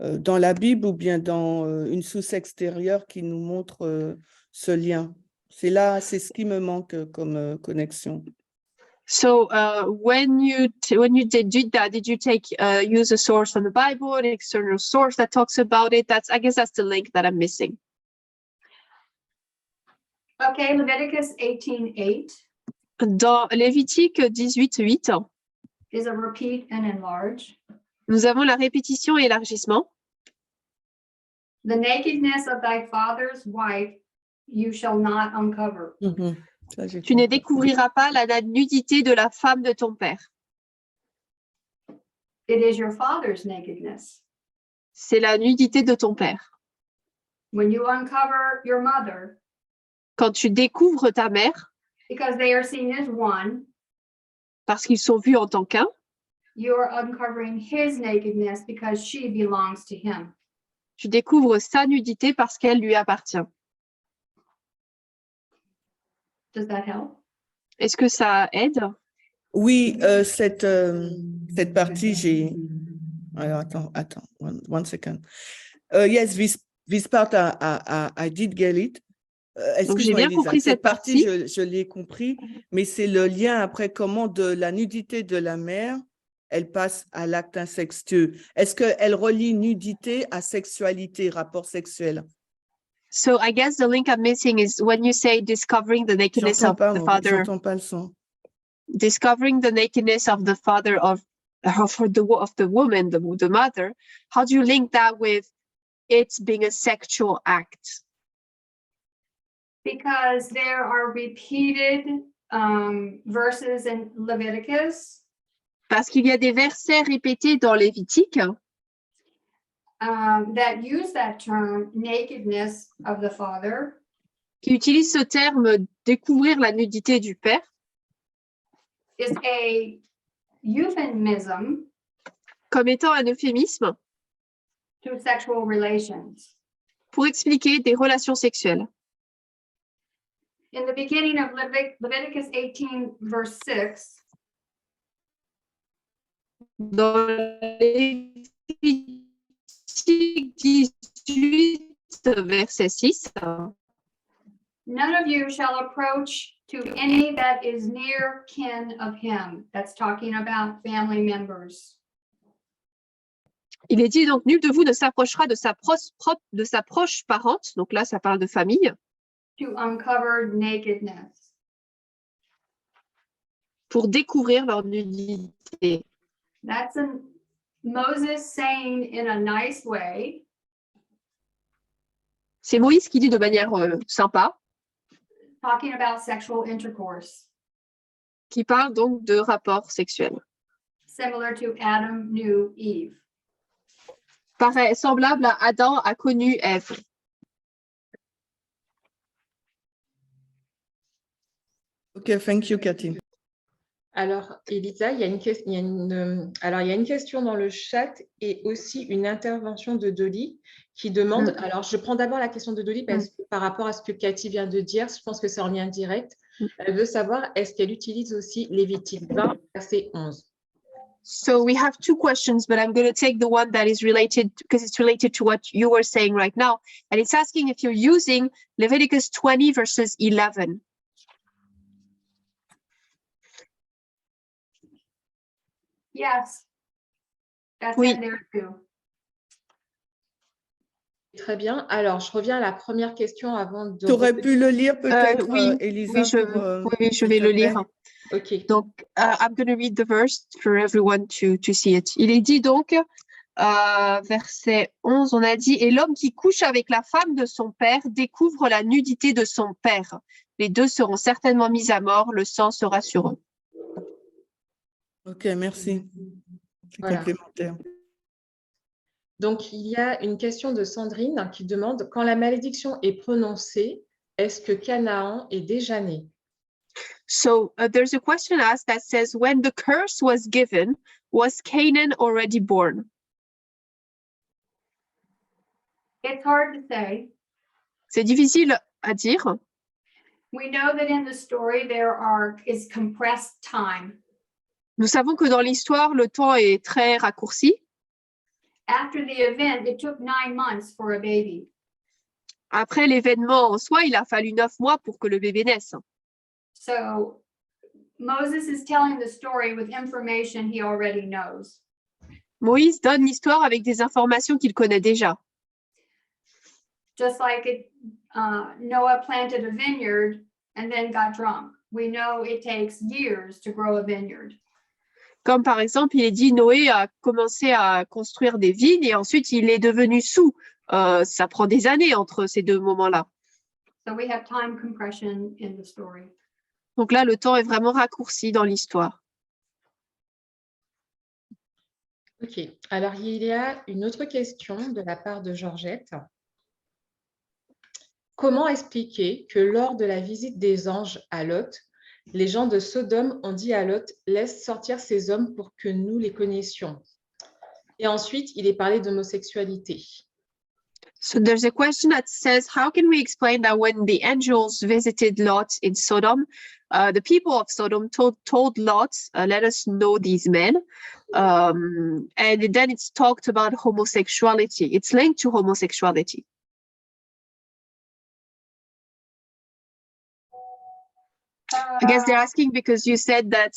la Bible ou bien dans une source extérieure qui nous montre ce lien? C'est ce qui me manque comme connexion. So when you did that, did you use a source from the Bible, an external source that talks about it? I guess that's the link that I'm missing. Okay, Leviticus 18:8 Dans Lévitique 18:8, is a repeat and enlarge. nous avons la répétition et élargissement. The nakedness of thy father's wife you shall not uncover. Ça, j'ai Tu ne compris. découvriras pas la nudité de la femme de ton père. It is your father's nakedness. C'est la nudité de ton père. When you uncover your mother, Quand tu découvres ta mère, because they are seen as one, parce qu'ils sont vus en tant qu'un, you are uncovering his nakedness because she belongs to him. tu découvres sa nudité parce qu'elle lui appartient. Does that help? Est-ce que ça aide? Oui, cette partie, j'ai... Alors, attends, one second. Yes, this part, I did get it. Donc, j'ai Excuse-moi, bien Elisa, compris cette partie. je l'ai compris, mais c'est le lien après comment de la nudité de la mère, elle passe à l'acte incestueux. Est-ce qu'elle relie nudité à sexualité, rapport sexuel? So I guess the link I'm missing is when you say discovering the nakedness J'entends of pas, the moi, father, j'entends pas le son. discovering the nakedness of the father of the woman, the mother. How do you link that with it being a sexual act? Because there are repeated verses in Leviticus Parce qu'il y a des versets répétés dans Lévitique that use that term, nakedness of the father, qui utilisent ce terme découvrir la nudité du père, is a euphemism comme étant un euphémisme to sexual relations. pour expliquer des relations sexuelles. In the beginning of Leviticus 18, verse 6, Dans Lévitique 18, verset 6, none of you shall approach to any that is near kin of him. That's talking about family members. il est dit donc nul de vous ne s'approchera de sa proche parente, donc là ça parle de famille, To uncover nakedness. pour découvrir leur nudité. That's Moses saying in a nice way, C'est Moïse qui dit de manière sympa, talking about sexual intercourse, qui parle donc de rapports sexuels. similar to Adam knew Eve. Pareil, semblable à Adam a connu Ève. OK, thank you, Cathy. Alors, Elisa, il y a une question dans le chat et aussi une intervention de Dolly qui demande, alors je prends d'abord la question de Dolly parce que par rapport à ce que Cathy vient de dire, je pense que c'est en lien direct. Elle veut savoir, est-ce qu'elle utilise aussi Lévitique 20, verset 11? So we have two questions, but I'm going to take the one that is related because it's related to what you were saying right now. And it's asking if you're using Leviticus 20 verses 11. Yes. That's Oui. in there too. Très bien. Alors, je reviens à la première question avant de... Tu aurais pu le lire peut-être, oui, Elisa? oui, je vais le lire. OK. Donc, I'm going to read the verse for everyone to see it. Il est dit donc, verset 11, on a dit, « Et l'homme qui couche avec la femme de son père découvre la nudité de son père. Les deux seront certainement mis à mort, le sang sera sur eux. » OK, merci. C'est Voilà. complémentaire. Donc, il y a une question de Sandrine qui demande, quand la malédiction est prononcée, est-ce que Canaan est déjà né? So there's a question asked that says, when the curse was given, was Canaan already born? It's hard to say. C'est difficile à dire. We know that in the story is compressed time. Nous savons que dans l'histoire, le temps est très raccourci. After the event, it took 9 months for a baby. Après l'événement en soi, il a fallu 9 mois pour que le bébé naisse. So Moses is telling the story with information he already knows. Moïse donne l'histoire avec des informations qu'il connaît déjà. Just like Noah planted a vineyard and then got drunk. We know it takes years to grow a vineyard. Comme par exemple, il est dit, Noé a commencé à construire des vignes et ensuite il est devenu saoul. Ça prend des années entre ces deux moments-là. So we have time compression in the story. Donc là, le temps est vraiment raccourci dans l'histoire. Ok, alors il y a une autre question de la part de Georgette. Comment expliquer que lors de la visite des anges à Lot, les gens de Sodome ont dit à Lot, laisse sortir ces hommes pour que nous les connaissions. Et ensuite, il est parlé d'homosexualité. So there's a question that says, how can we explain that when the angels visited Lot in Sodom, the people of Sodom told Lot, let us know these men. And then it's talked about homosexuality. It's linked to homosexuality. I guess they're asking because you said that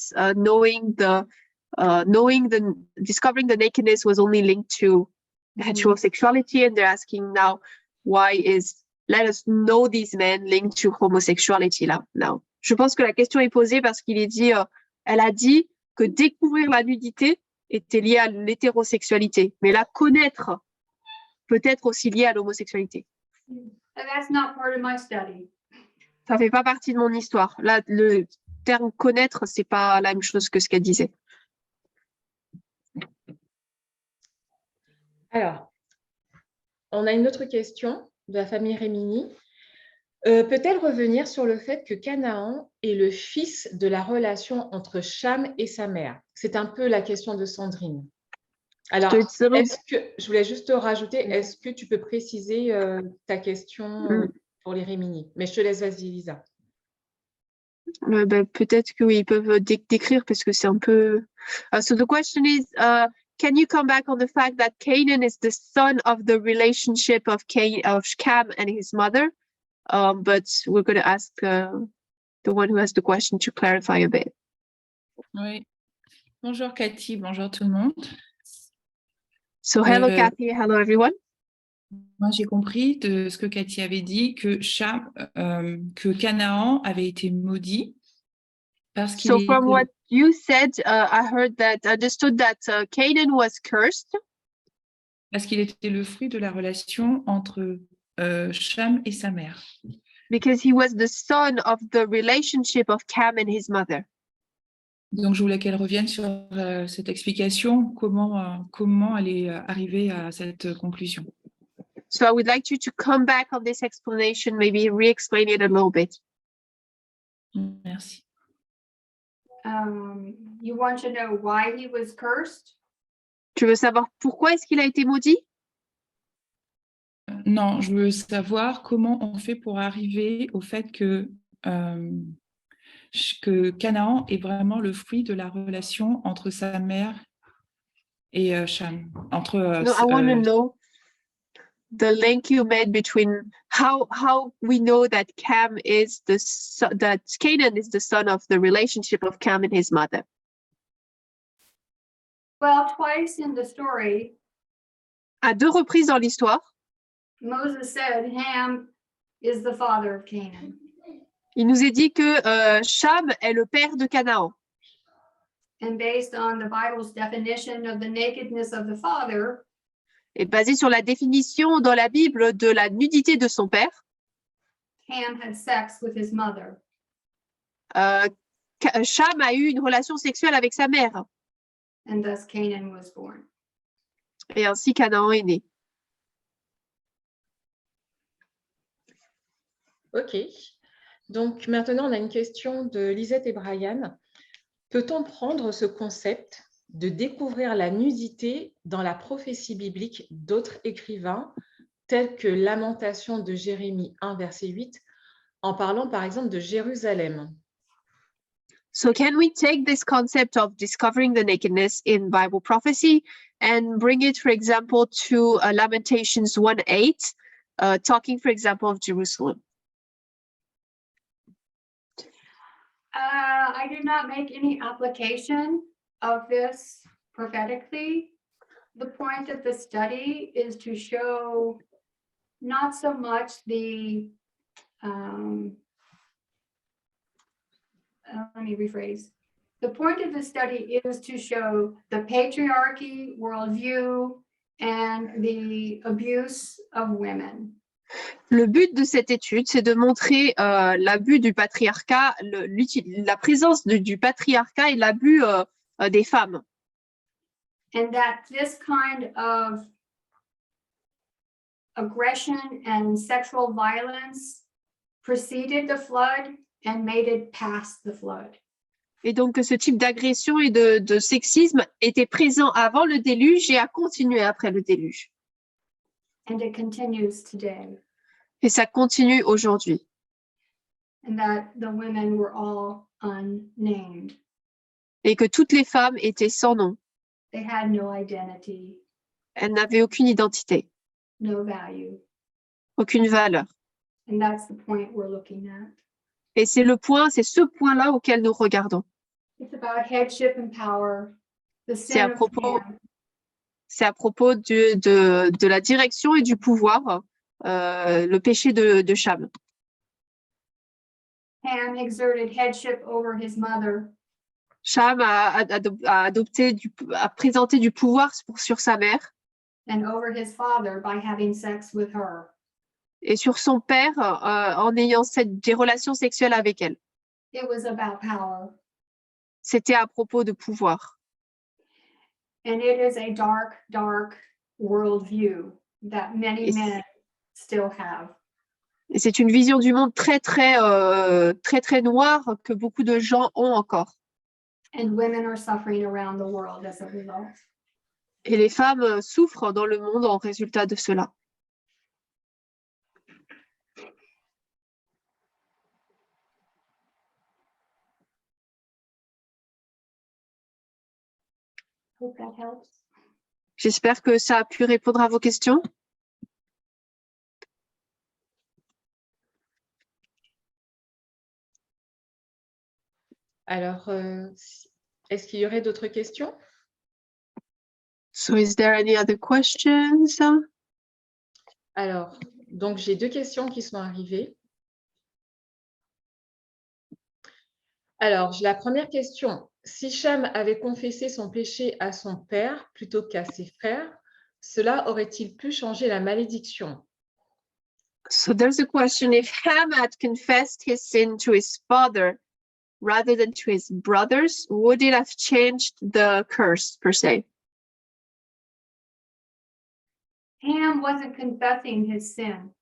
discovering the nakedness was only linked to heterosexuality, and they're asking now, why is let us know these men linked to homosexuality là now? Je pense que la question est posée parce qu'il est dit, elle a dit que découvrir la nudité était lié à l'hétérosexualité, mais la connaître peut être aussi lié à l'homosexualité. That's not part of my study. Ça fait pas partie de mon histoire. Là, le terme connaître, c'est pas la même chose que ce qu'elle disait. Alors, on a une autre question de la famille Rémini. Peut-elle revenir sur le fait que Canaan est le fils de la relation entre Cham et sa mère? C'est un peu la question de Sandrine. Alors, je voulais juste te rajouter, est-ce que tu peux préciser ta question pour les Rémini? Mais je te laisse, vas-y, Lisa. Peut-être que oui, ils peuvent décrire parce que c'est un peu... so the question is, can you come back on the fact that Canaan is the son of the relationship of Cam and his mother? But we're going to ask the one who has the question to clarify a bit. Oui. Bonjour Cathy, bonjour tout le monde. So hello Cathy, hello everyone. Moi j'ai compris de ce que Cathy avait dit que Canaan avait été maudit parce qu'il So from what you said, I understood that Canaan was cursed. Parce qu'il était le fruit de la relation entre Cham et sa mère. Because he was the son of the relationship of Cam and his mother. Donc je voulais qu'elle revienne sur cette explication, comment elle est arrivée à cette conclusion. So I would like you to come back on this explanation, maybe re-explain it a little bit. Merci. You want to know why he was cursed? Tu veux savoir pourquoi est-ce qu'il a été maudit? Non, je veux savoir comment on fait pour arriver au fait que Canaan est vraiment le fruit de la relation entre sa mère et Cham. No, I want to know the link you made between how we know that Canaan is the son of the relationship of Cam and his mother. Well, twice in the story, À 2 reprises dans l'histoire, Moses said Ham is the father of Canaan. il nous est dit que Cham est le père de Canaan. And based on the Bible's definition of the nakedness of the father, Et basé sur la définition dans la Bible de la nudité de son père, Ham had sex with his mother. Cham a eu une relation sexuelle avec sa mère. And thus Canaan was born. Et ainsi Canaan est né. Ok. Donc maintenant, on a une question de Lisette et Brian. Peut-on prendre ce concept de découvrir la nudité dans la prophétie biblique d'autres écrivains, tels que Lamentation de Jérémie 1, verset 8, en parlant par exemple de Jérusalem? So can we take this concept of discovering the nakedness in Bible prophecy and bring it, for example, to Lamentations 1:8, talking, for example, of Jerusalem? I did not make any application of this prophetically. The point of the study is to show not so much the, let me rephrase. The point of the study is to show the patriarchy worldview and the abuse of women. Le but de cette étude, c'est de montrer l'abus du patriarcat, la présence du patriarcat et l'abus des femmes. And that this kind of aggression and sexual violence preceded the flood and made it past the flood. Et donc que ce type d'agression et de sexisme était présent avant le déluge et a continué après le déluge. And it continues today. Et ça continue aujourd'hui. And that the women were all unnamed. Et que toutes les femmes étaient sans nom. They had no identity, Elles n'avaient aucune identité, no value. aucune valeur. And that's the point we're looking at. Et c'est ce point-là auquel nous regardons. It's about headship and power, the C'est à sin of propos, man. c'est à propos de la direction et du pouvoir, le péché de Cham. Ham exerted headship over his mother. Cham a présenté du pouvoir sur sa mère And over his father by having sex with her. et sur son père en ayant des relations sexuelles avec elle. It was about power. C'était à propos de pouvoir. And it is a dark, dark worldview that many Et men still have. Et c'est une vision du monde très, très noire que beaucoup de gens ont encore. And women are suffering around the world as a result. Et les femmes souffrent dans le monde en résultat de cela. Hope that helps. J'espère que ça a pu répondre à vos questions. Alors, est-ce qu'il y aurait d'autres questions? So is there any other questions? Alors, donc j'ai deux questions qui sont arrivées. Alors, la première question, si Cham avait confessé son péché à son père plutôt qu'à ses frères, cela aurait-il pu changer la malédiction? So there's a question. If Ham had confessed his sin to his father rather than to his brothers, would it have changed the curse per se? Ham wasn't confessing his sin.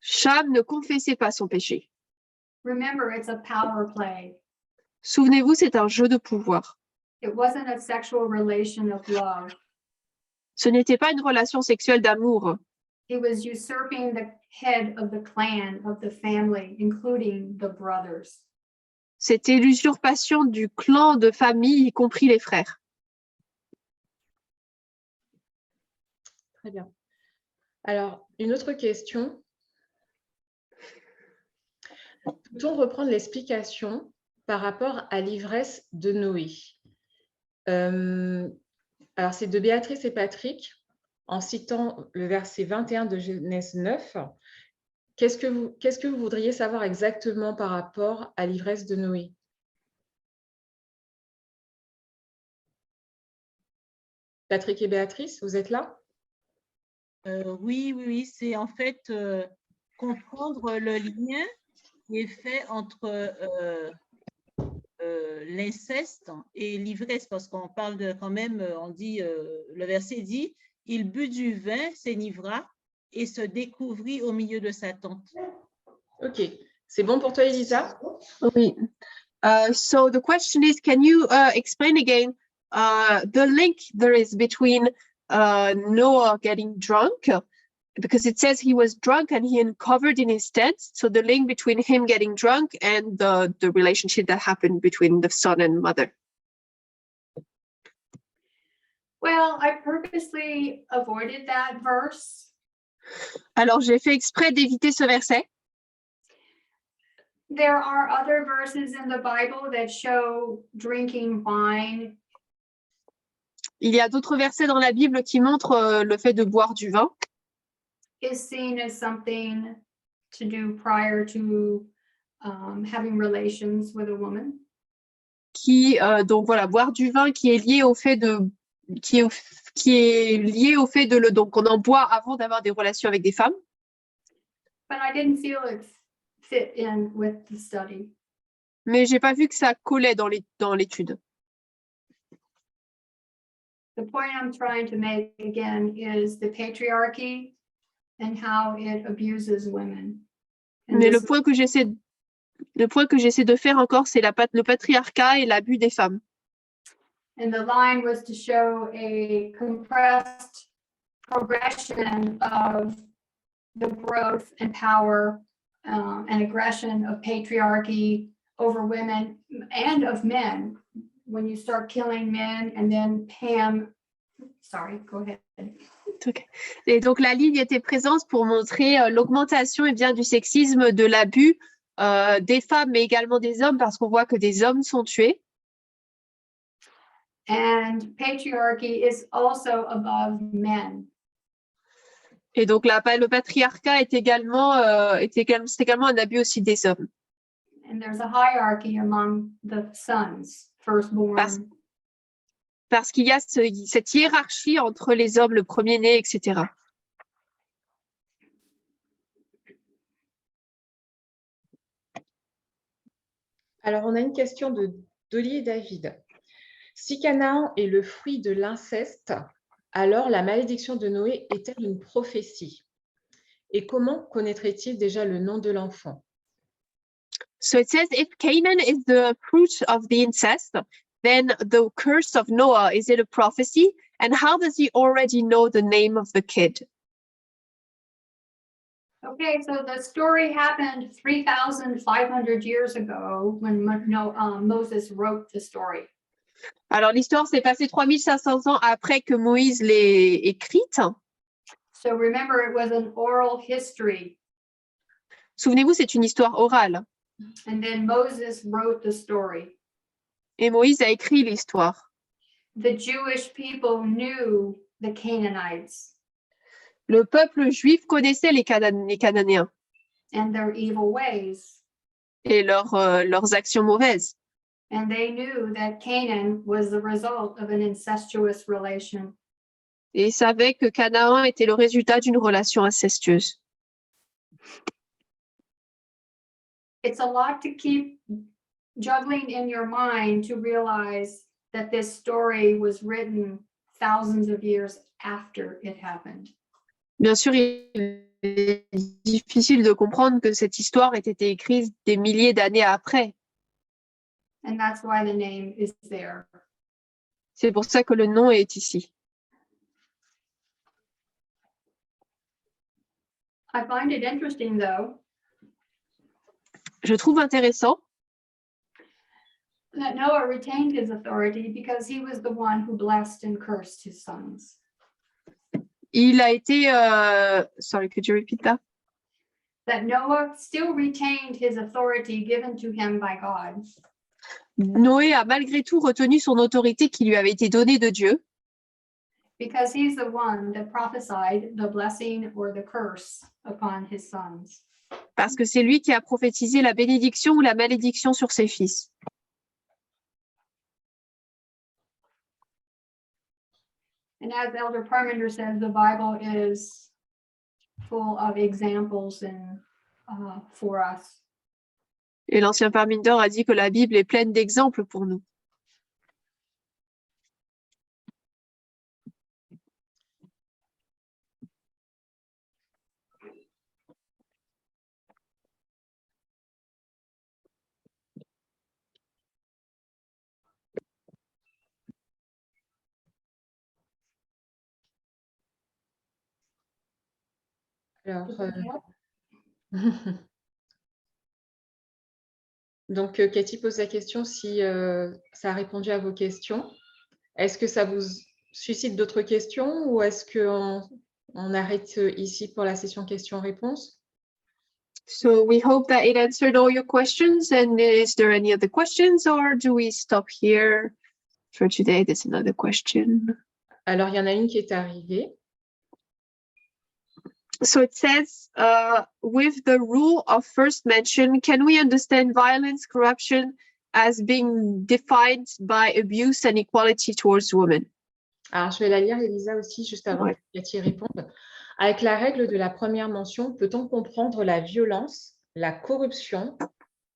Cham ne confessait pas son péché. Remember, it's a power play. Souvenez-vous, c'est un jeu de pouvoir. It wasn't a sexual relation of love. Ce n'était pas une relation sexuelle d'amour. He was usurping the head of the clan, of the family, including the brothers. C'était l'usurpation du clan de famille, y compris les frères. Très bien. Alors, une autre question. Peut-on reprendre l'explication par rapport à l'ivresse de Noé? Alors, c'est de Béatrice et Patrick, en citant le verset 21 de Genèse 9. Qu'est-ce que vous voudriez savoir exactement par rapport à l'ivresse de Noé? Patrick et Béatrice, vous êtes là? Oui, c'est en fait comprendre le lien qui est fait entre l'inceste et l'ivresse, parce qu'on parle de quand même, on dit, le verset dit, il but du vin, s'enivra et se découvrit au milieu de sa tente. Ok, c'est bon pour toi, Elisa? Oui. So the question is, can you explain again the link there is between Noah getting drunk, because it says he was drunk and he uncovered in his tent. So the link between him getting drunk and the relationship that happened between the son and mother. Well, I purposely avoided that verse. Alors j'ai fait exprès d'éviter ce verset There are other verses in the Bible that show drinking wine Il y a d'autres versets dans la Bible qui montrent le fait de boire du vin is seen as something to do prior to having relations with a woman. qui, donc voilà, boire du vin qui est lié au fait de, qui est lié au fait de le, donc on en boit avant d'avoir des relations avec des femmes. But I didn't feel it fit in with the study. Mais j'ai pas vu que ça collait dans l'étude. The point I'm trying to make again is the patriarchy and how it abuses women. And Mais this le point que j'essaie de faire encore, c'est le patriarcat et l'abus des femmes. And the line was to show a compressed progression of the growth and power and aggression of patriarchy over women and of men. When you start killing men and then Pam, sorry, go ahead. Okay. Et donc la ligne était présente pour montrer l'augmentation du sexisme, de l'abus des femmes, mais également des hommes, parce qu'on voit que des hommes sont tués. And patriarchy is also above men. Et donc le patriarcat est également c'est également un abus aussi des hommes. And there's a hierarchy among the sons, firstborn. Parce qu'il y a cette hiérarchie entre les hommes, le premier-né, etc. Alors, on a une question de Dolly et David. Si Canaan est le fruit de l'inceste, alors la malédiction de Noé est-elle une prophétie? Et comment connaîtrait-il déjà le nom de l'enfant? So it says, if Canaan is the fruit of the incest, then the curse of Noah, is it a prophecy? And how does he already know the name of the kid? Okay, so the story happened 3,500 years ago when Moses wrote the story. Alors l'histoire s'est passée 3500 ans après que Moïse l'ait écrite. So remember, it was an oral history. Souvenez-vous, c'est une histoire orale. And then Moses wrote the story. Et Moïse a écrit l'histoire. The Jewish people knew the Canaanites Le peuple juif connaissait les Cananéens and their evil ways. et leurs actions mauvaises. And they knew that Canaan was the result of an incestuous relation. Et ils savaient que Canaan était le résultat d'une relation incestueuse. It's a lot to keep juggling in your mind to realize that this story was written thousands of years after it happened. Bien sûr, il est difficile de comprendre que cette histoire ait été écrite des milliers d'années après. And that's why the name is there. C'est pour ça que le nom est ici. I find it interesting, though, Je trouve intéressant that Noah retained his authority because he was the one who blessed and cursed his sons. il a été... Sorry, could you repeat that? That Noah still retained his authority given to him by God. Noé a malgré tout retenu son autorité qui lui avait été donnée de Dieu Because he's the one that prophesied the blessing or the curse upon his sons. parce que c'est lui qui a prophétisé la bénédiction ou la malédiction sur ses fils. And as Elder Parmenter says, the Bible is full of examples and for us. Et l'ancien Parminder a dit que la Bible est pleine d'exemples pour nous. Alors, donc, Cathy pose la question si ça a répondu à vos questions. Est-ce que ça vous suscite d'autres questions ou est-ce qu'on arrête ici pour la session questions-réponses? So we hope that it answered all your questions. And is there any other questions, or do we stop here for today? There's another question. Alors, il y en a une qui est arrivée. So it says, with the rule of first mention, can we understand violence, corruption as being defined by abuse and equality towards women? Alors, je vais la lire, Elisa, aussi, juste avant Ouais. que Cathy réponde. Avec la règle de la première mention, peut-on comprendre la violence, la corruption,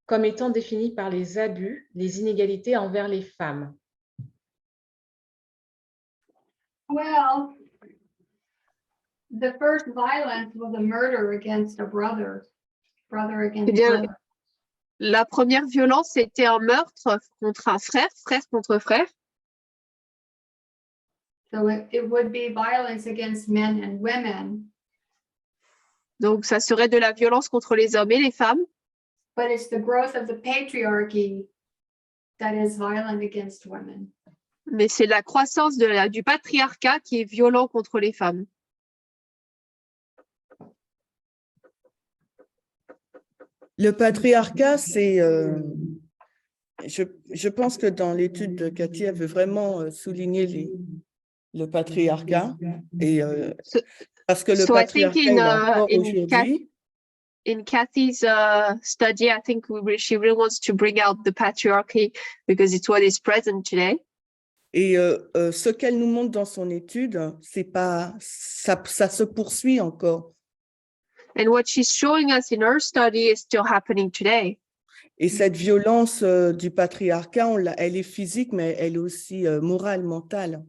comme étant définie par les abus, les inégalités envers les femmes? Well, the first violence was a murder against a brother against Eh bien, brother. la première violence, c'était un meurtre contre un frère, frère contre frère. So it would be violence against men and women, Donc, ça serait de la violence contre les hommes et les femmes. but it's the growth of the patriarchy that is violent against women. Mais c'est la croissance du patriarcat qui est violent contre les femmes. Le patriarcat, c'est, je pense que dans l'étude de Cathy, elle veut vraiment souligner le patriarcat, et, parce que le So I think patriarcat il est encore in aujourd'hui. In Kathy's study, I think she really wants to bring out the patriarchy because it's what is present today. Et ce qu'elle nous montre dans son étude, c'est pas, ça se poursuit encore. And what she's showing us in her study is still happening today. Et cette violence du patriarcat, elle est physique, mais elle est aussi morale, mentale.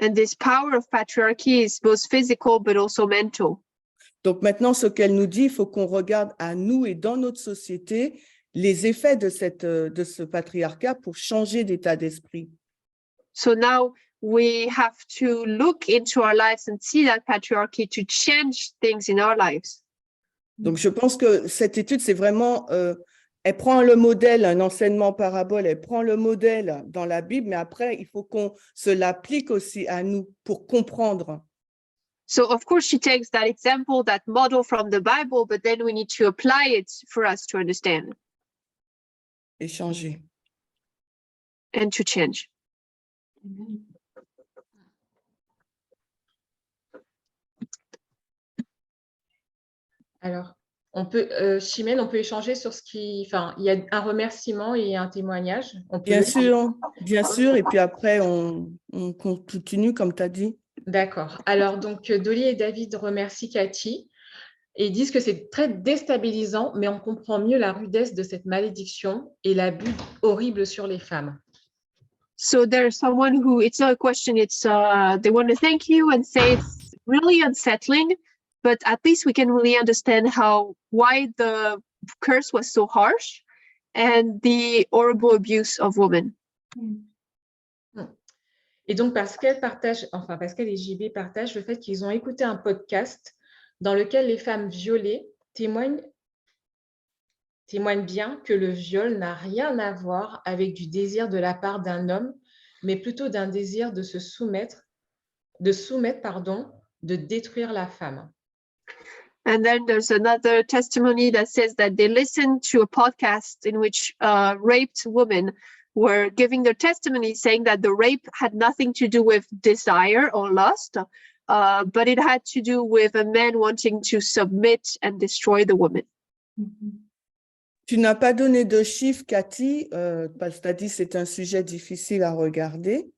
And this power of patriarchy is both physical but also mental. Donc maintenant, ce qu'elle nous dit, il faut qu'on regarde à nous et dans notre société les effets de ce patriarcat pour changer d'état d'esprit. So now we have to look into our lives and see that patriarchy to change things in our lives. Donc je pense que cette étude, c'est vraiment, elle prend le modèle, un enseignement parabole, elle prend le modèle dans la Bible, mais après, il faut qu'on se l'applique aussi à nous pour comprendre. So of course she takes that example, that model from the Bible, but then we need to apply it for us to understand Et changer. and to change. Alors, Chimène, on peut échanger sur ce qui... Enfin, il y a un remerciement et un témoignage. On peut Bien sûr, et puis après, on continue, comme tu as dit. D'accord. Alors, donc, Dolly et David remercient Cathy et disent que c'est très déstabilisant, mais on comprend mieux la rudesse de cette malédiction et l'abus horrible sur les femmes. So there's someone who, it's not a question, it's they want to thank you and say it's really unsettling, but at least we can really understand why the curse was so harsh and the horrible abuse of women. Et donc, parce qu'elle et JB partagent le fait qu'ils ont écouté un podcast dans lequel les femmes violées témoignent bien que le viol n'a rien à voir avec du désir de la part d'un homme, mais plutôt d'un désir de de détruire la femme. And then there's another testimony that says that they listened to a podcast in which raped women were giving their testimony, saying that the rape had nothing to do with desire or lust, but it had to do with a man wanting to submit and destroy the woman. Tu n'as pas donné de chiffres, Cathy, parce que tu as dit que c'est un sujet difficile à regarder.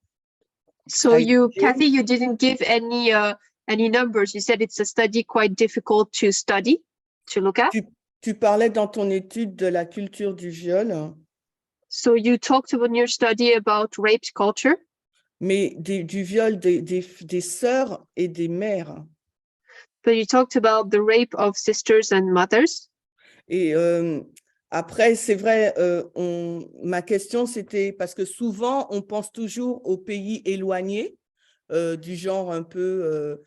So Kathy, you didn't give any numbers. You said it's a study quite difficult to study, to look at. Tu parlais dans ton étude de la culture du viol. So you talked about your study about rape culture. Mais du viol des sœurs et des mères. But you talked about the rape of sisters and mothers. Et après, c'est vrai, ma question, c'était parce que souvent, on pense toujours aux pays éloignés, du genre un peu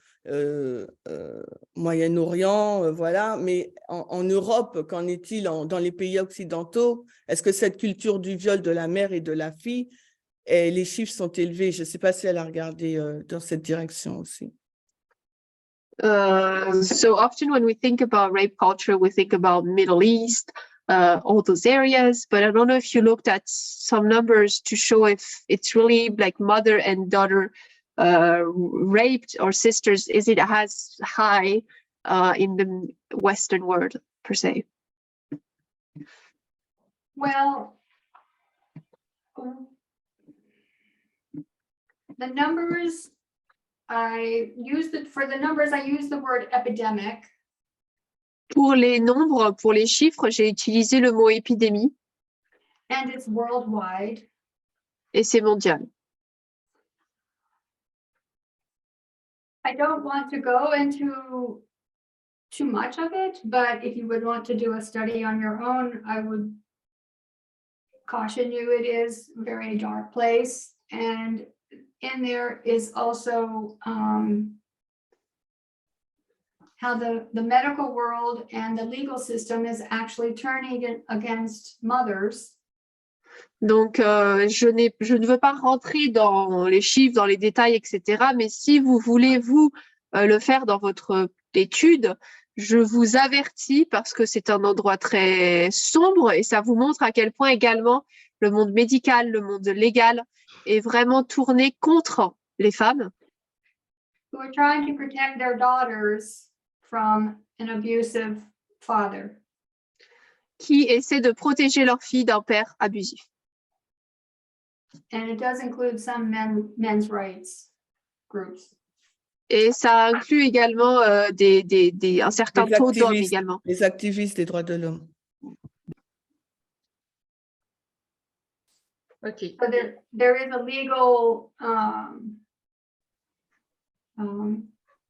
Moyen-Orient, voilà. Mais en Europe, qu'en est-il dans les pays occidentaux? Est-ce que cette culture du viol de la mère et de la fille, les chiffres sont élevés? Je ne sais pas si elle a regardé dans cette direction aussi. So often when we think about rape culture, we think about Middle East, all those areas, but I don't know if you looked at some numbers to show if it's really like mother and daughter raped or sisters, is it as high in the Western world per se? Well, the numbers, for the numbers, I use the word epidemic. Pour les nombres, pour les chiffres, j'ai utilisé le mot épidémie And it's worldwide. et c'est mondial. I don't want to go into too much of it, but if you would want to do a study on your own, I would caution you, it is a very dark place. And in there is also how the medical world and the legal system is actually turning against mothers. Donc, je ne veux pas rentrer dans les chiffres, dans les détails, etc. Mais si vous voulez, vous, le faire dans votre étude, je vous avertis parce que c'est un endroit très sombre et ça vous montre à quel point également le monde médical, le monde légal est vraiment tourné contre les femmes. Who are trying to protect their daughters from an abusive father. Qui essaient de protéger leurs filles d'un père abusif. And it does include some men's rights groups. Et ça inclut également un certain taux d'hommes également. Les activistes des droits de l'homme. OK. So there is a legal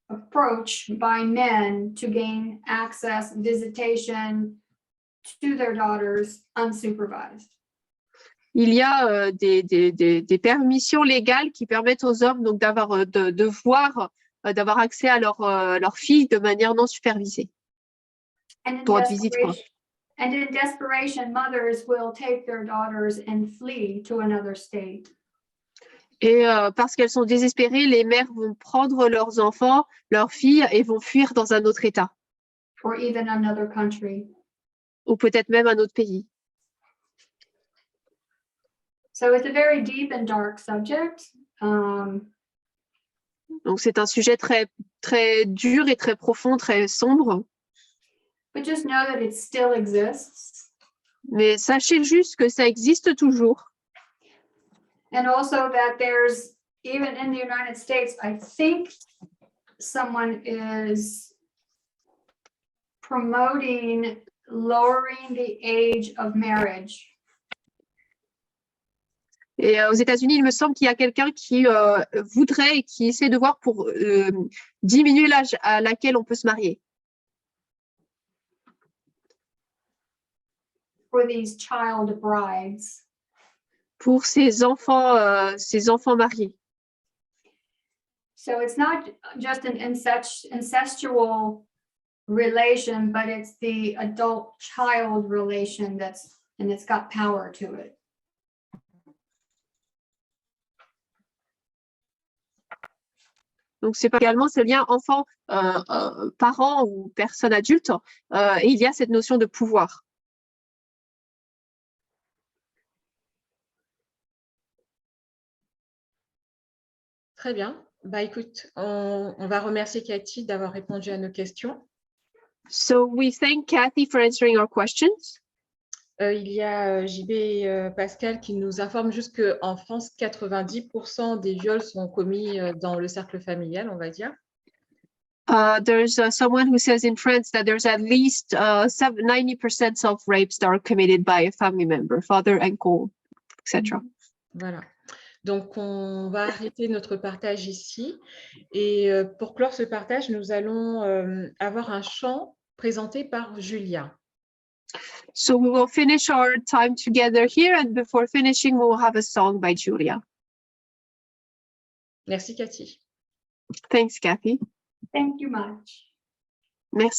approach by men to gain access, visitation to their daughters unsupervised. Il y a des permissions légales qui permettent aux hommes donc d'avoir d'avoir accès à leurs filles de manière non supervisée. Droit de visite, quoi. And in desperation, mothers will take their daughters and flee to another state. Et parce qu'elles sont désespérées, les mères vont prendre leurs enfants, leurs filles, et vont fuir dans un autre État. Or even another country. Ou peut-être même un autre pays. So it's a very deep and dark subject. Donc c'est un sujet très, très dur et très profond, très sombre. But just know that it still exists. Mais sachez juste que ça existe toujours. And also that there's, even in the United States, I think someone is promoting lowering the age of marriage. Et aux États-Unis, il me semble qu'il y a quelqu'un qui voudrait et qui essaie de voir pour diminuer l'âge à laquelle on peut se marier. For these child brides. Pour ces enfants mariés. So it's not just an incestual relation, but it's the adult-child relation and it's got power to it. Donc c'est pas également ce lien enfant-parent ou personne adulte, et il y a cette notion de pouvoir. Très bien. Bah, écoute, on va remercier Cathy d'avoir répondu à nos questions. So we thank Kathy for answering our questions. Il y a JB Pascal qui nous informe juste qu'en France, 90% des viols sont commis dans le cercle familial, on va dire. There's someone who says in France that there's at least 90% of rapes that are committed by a family member, father, uncle, etc. Voilà. Donc, on va arrêter notre partage ici. Et pour clore ce partage, nous allons avoir un chant présenté par Julia. So we will finish our time together here, and before finishing, we will have a song by Julia. Merci, Cathy. Thanks, Kathy. Thank you much. Merci beaucoup.